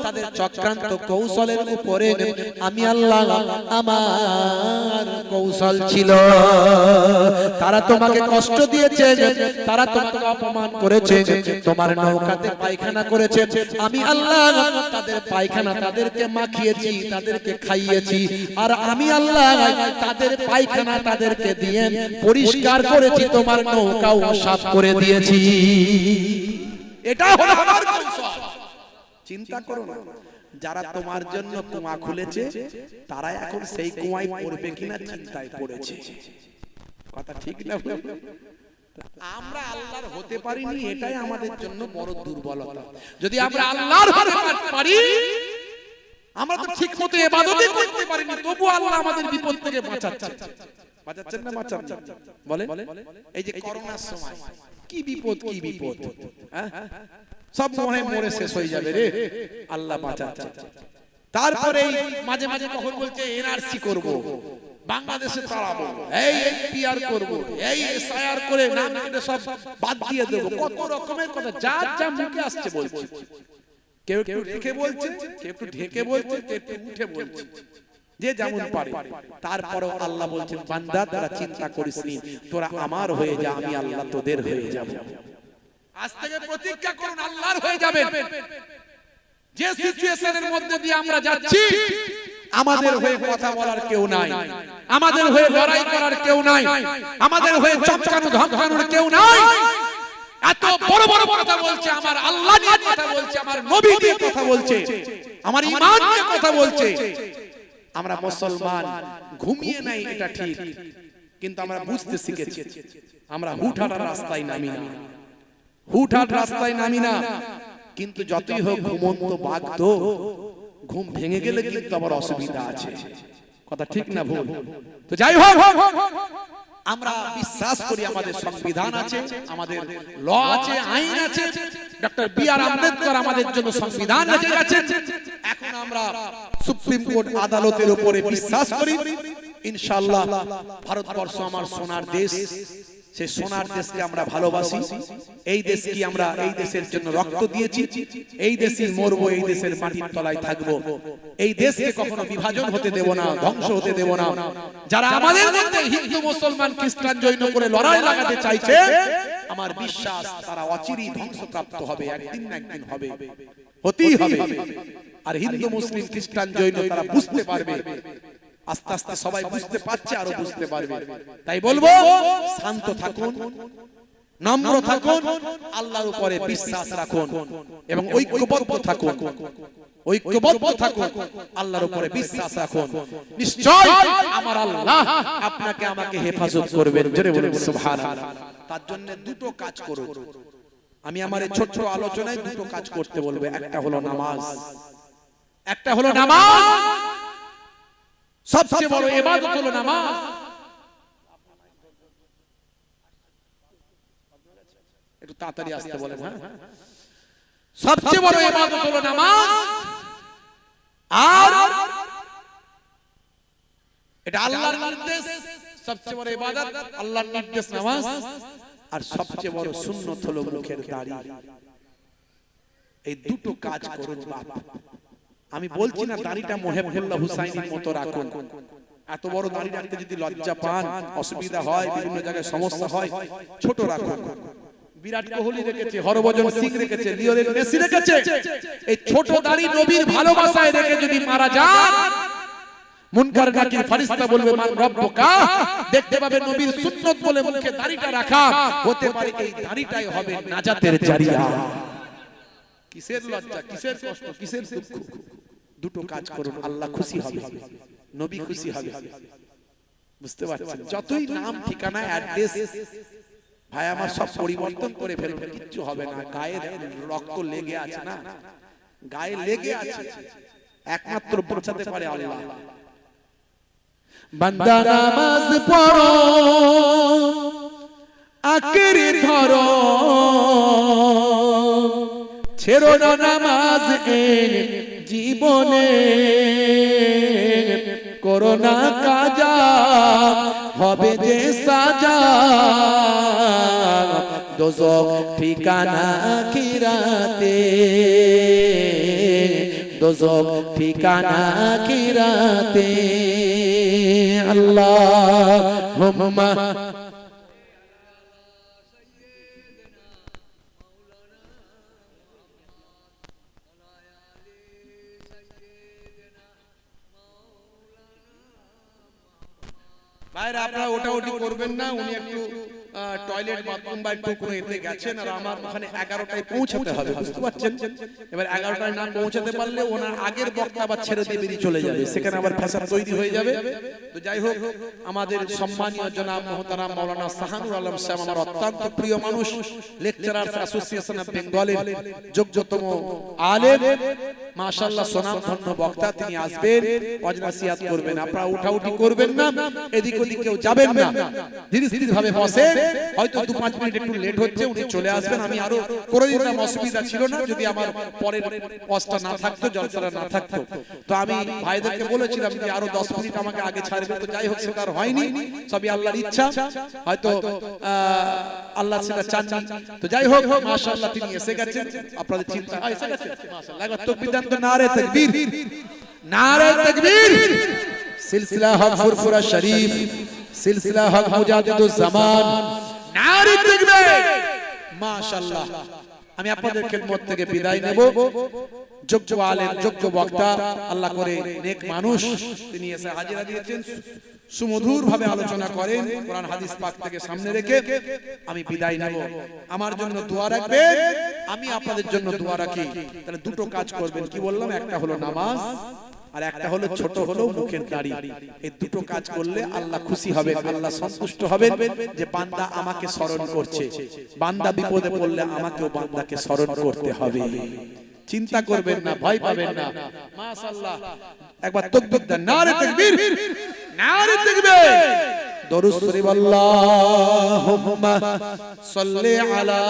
তাদের চক্রান্ত কৌশলের উপরে আমি আল্লাহ আমার কৌশল ছিল। তারা তোমাকে কষ্ট দিয়েছে, তারা তোমাকে অপমান করেছে, তোমার নৌকাতে পায়খানা করেছে, আমি আল্লাহ তাদের পায়খানা তাদেরকে মাখিয়েছি, তাদেরকে খাইয়েছি, আর আমি আল্লাহ তাদের পায়খানা তাদেরকে দিয়ে পরিষ্কার করেছি, তোমার নৌকাও সাফ করে দিয়েছি। এটা হলো আমার কৌশল। চিন্তা করো না, যারা তোমার জন্য কুয়া খুলেছে তারা এখন সেই কুয়ায় পড়বে কিনা চিন্তায় পড়েছে। কথা ঠিক না? আমরা আল্লাহর হতে পারিনি, এটাই আমাদের জন্য বড় দুর্বলতা। যদি আমরা আল্লাহর হতে পারি, আমরা তো ঠিকমতো ইবাদতই করতে পারিনি, তবু আল্লাহ আমাদের বিপদ থেকে বাঁচাচ্ছেন। বাঁচাচ্ছেন না বাঁচাচ্ছেন? বলে এই যে করোনার সময় কি বিপদ, কি বিপদ, হ্যাঁ সব মনে মরে শেষ হয়ে যাবে রে, আল্লাহ বাঁচাচ্ছে। তারপরে মাঝে মাঝে কখন বলছে এনআরসি করব, বাংলাদেশে তাড়াবো, এই এনপিআর করব, এই এসআইআর করে নাম কেটে সব বাদ দিয়ে দেব, কত রকমের কথা যা যা মুখে আসছে বলছে। কেউ একটু ঢেকে বলছে, কেউ একটু ঢেকে বলছে, কেউ একটু উঠে বলছে, যে যেমন পারে। তারপরেও আল্লাহ বলছেন বান্দা তোরা চিন্তা করিস নি, তোরা আমার হয়ে যা, আমি আল্লাহ তোদের হয়ে যাব। আজ থেকে প্রতিজ্ঞা করুন আল্লাহর হয়ে যাবেন। যে সিচুয়েশনের মধ্যে দিয়ে আমরা যাচ্ছি, আমাদের হয়ে কথা বলার কেউ নাই, আমাদের হয়ে লড়াই করার কেউ নাই, আমাদের হয়ে চমকানো ধমকানোর কেউ নাই। এত বড় বড় কথা বলছে, আমার আল্লাহ নিয়ে কথা বলছে, আমার নবী নিয়ে কথা বলছে, আমার ঈমান নিয়ে কথা বলছে। আমরা মুসলমান ঘুমিয়ে নাই এটা ঠিক, কিন্তু আমরা বুঝতে শিখেছি। আমরা হুটহাট রাস্তায় নামি না, হুটহাট রাস্তায় নামি না, কিন্তু যতই হোক ঘুমন্ত বাঘ তো, ঘুম ভেঙে গেলে কিন্তু আবার অসুবিধা আছে। কথা ঠিক না ভুল? তো যাই হোক, আমরা বিশ্বাস করি আমাদের সংবিধান আছে, আমাদের ল আছে, আইন আছে। Doctor B.R.. আম্বেদকর আমাদের জন্য সংবিধান রেখে গেছেন। এখন আমরা সুপ্রিম কোর্ট আদালতের উপরে বিশ্বাস করি। ইনশাআল্লাহ ভারতবর্ষ আমার সোনার দেশ, সেই সোনার দেশকে আমরা ভালোবাসি। এই দেশকে আমরা এই দেশের জন্য রক্ত দিয়েছি, এই দেশেই মরবো, এই দেশের মাটির তলায় থাকবো। এই দেশকে কখনো বিভাজন হতে দেব না, ধ্বংস হতে দেব না। যারা আমাদের মধ্যে হিন্দু মুসলমান খ্রিস্টান জৈন করে লড়াই লাগাতে চাইছে, আমার বিশ্বাস তারা অচিরেই ধ্বংসপ্রাপ্ত হবে, একদিন না একদিন হবে, হতেই হবে। আর হিন্দু মুসলিম খ্রিস্টান জৈন তারা বুঝতে পারবে, আস্তে আস্তে সবাই বুঝতে পারছে, আরো বুঝতে পারবে। তাই বলবো শান্ত থাকুন, নম্র থাকুন, আল্লাহর উপরে বিশ্বাস রাখুন এবং ঐক্যবদ্ধ থাকুন, ঐক্যবদ্ধ থাকুন, আল্লাহর উপরে বিশ্বাস রাখুন। নিশ্চয় আমার আল্লাহ আপনাকে আমাকে হেফাজত করবেন। জোরে বলুন সুবহানাল্লাহ। তার জন্য দুটো কাজ করুন। আমি আমার এই ছোট্ট আলোচনায় দুটো কাজ করতে বলবো। একটা হলো নামাজ, একটা হলো নামাজ। সবচেয়ে বড় ইবাদত হলো নামাজ। একটু তাড়াতাড়ি আসতে বলেন। হ্যাঁ, সবচেয়ে বড় ইবাদত হলো নামাজ, আর এটা আল্লাহর নির্দেশ। সবচেয়ে বড় ইবাদত আল্লাহর নির্দেশ নামাজ, আর সবচেয়ে বড় সুন্নত হলো মুখের দাড়ি। এই দুটো কাজ করুন বাপ। আমি বলছি না দাড়িটা মুহিবুল্লাহ হুসাইনির মতো রাখুন। এত বড় দাড়ি রাখতে যদি লজ্জা পান, অসুবিধা হয়, বিভিন্ন জায়গায় সমস্যা হয়, ছোট রাখুন। বিরাট কোহলি রেখেছে, হরভজন সিং রেখেছে, লিওনেল মেসি রেখেছে। এই ছোট দাড়ি নবীর ভালোবাসায় রেখে যদি মারা যান, মুনকার নাকির ফেরেশতা বলবে মান রব্বুকা, দেখতে পাবে নবীর সুন্নাত বলে মুখে দাড়িটা রাখা। হতে পারে এই দাড়িটাই হবে নাজাতের জারিয়া। কিসের লজ্জা, কিসের কষ্ট, কিসের দুঃখ? দুটো কাজ করুন, আল্লাহ খুশি হবে, নবী খুশি হবে। বুঝতে পারছেন? যতই নাম ঠিকানা অ্যাড্রেস ভাই আমার সব পরিবর্তন করে ফেলুন, কিচ্ছু হবে না। গায়ে রক্ত লেগে আছে না, গায়ে লেগে আছে, একমাত্র বাঁচাতে পারে আল্লাহ। বান্দা নামাজ পড়ো, আঁকড়ে ধরো, ছেড়ো না নামাজ জীবনে, করো না কাজা হবে যে সাজা, দোজখ ঠিকানা আখিরাতে, দোজখ ঠিকানা কি রাতে আল্লাহুম্মা ভাইরা আপনারা ওটা করবেন না, উনি একটু টয়লেট বাথরুম বা একটু কোনো এতে গেছেন, আর আমার ওখানে 11টায় পৌঁছাতে হবে, বুঝতে পারছেন? এবার 11টায় না পৌঁছাতে পারলে ওনার আগের বক্তা আবার ছেড়ে দিয়ে বেরিয়ে চলে যাবে, সেখানে আবার ফ্যাসাদ তৈরি হয়ে যাবে। তো যাই হোক, আমাদের সম্মানীয় জনাব মুহতারাম মাওলানা শাহানুর আলম সাহেব আমার অত্যন্ত প্রিয় মানুষ, লেকচারার্স অ্যাসোসিয়েশন অফ বেঙ্গলের যোগ্যতম আলেম, মাশাআল্লাহ সুনামধন্য বক্তা, তিনি আসবেন, ওয়াজ নসিহত করবেন। আপনারা উঠাউঠি করবেন না, এদিক ওদিক কেউ যাবেন না, ধীরে ধীরে ভাবে বসেন। হয়তো 2-5 মিনিট একটু লেট হচ্ছে, উনি চলে আসবেন, আমি আরো করে দিতাম, অসুবিধা ছিল না যদি আমার পরের ওয়াজটা না থাকতো, জলসাটা না থাকতো। তো আমি ভাইদেরকে বলেছিলাম যে আরো 10 মিনিট আমাকে আগে ছাড়বে, তো যাই হোক সেটা আর হয়নি, সবই আল্লাহর ইচ্ছা, হয়তো আল্লাহ সেটা চাননি। তো যাই হোক মাশাআল্লাহ তিনি এসে গেছেন, আপনাদের চিন্তা এসে গেছেন, মাশাআল্লাহ। একবার তাকবীর দেন তো, নারে তাকবীর, নারে তাকবীর। সিলসিলা হক ফুরফুরা শরীফ, সিলসিলা হক মুজাদ্দিদুজ জামান, নারে তাকবীর, মাশাআল্লাহ। আমি আপনাদের খেদমত থেকে বিদায় নেব। যোগ্য আলেম, যোগ্য বক্তা, আল্লাহ করে নেক মানুষ, তিনি এসে হাজিরা দিয়েছেন, সুমধুর ভাবে আলোচনা করেন কোরআন হাদিস পাক থেকে সামনে রেখে। আমি বিদায় নেব, আমার জন্য দোয়া রাখবেন, আমি আপনাদের জন্য দোয়া রাখি। তাহলে দুটো কাজ করবেন, কি বললাম? একটা হলো নামাজ, আর একটা হলো ছোট হলো মুখের দাড়ি। এই দুটো কাজ করলে আল্লাহ খুশি হবেন, আল্লাহ সন্তুষ্ট হবেন যে বান্দা আমাকে স্মরণ করছে। বান্দা বিপদে পড়লে আমাকেও বান্দাকে স্মরণ করতে হবে। চিন্তা করবেন না, ভয় পাবেন না, মাশাআল্লাহ। একবার তাকবীর দেন, নারে তাকবীর, নারে তাকবীর। দরুদ শরীফ, আল্লাহুম্মা সাল্লি আলা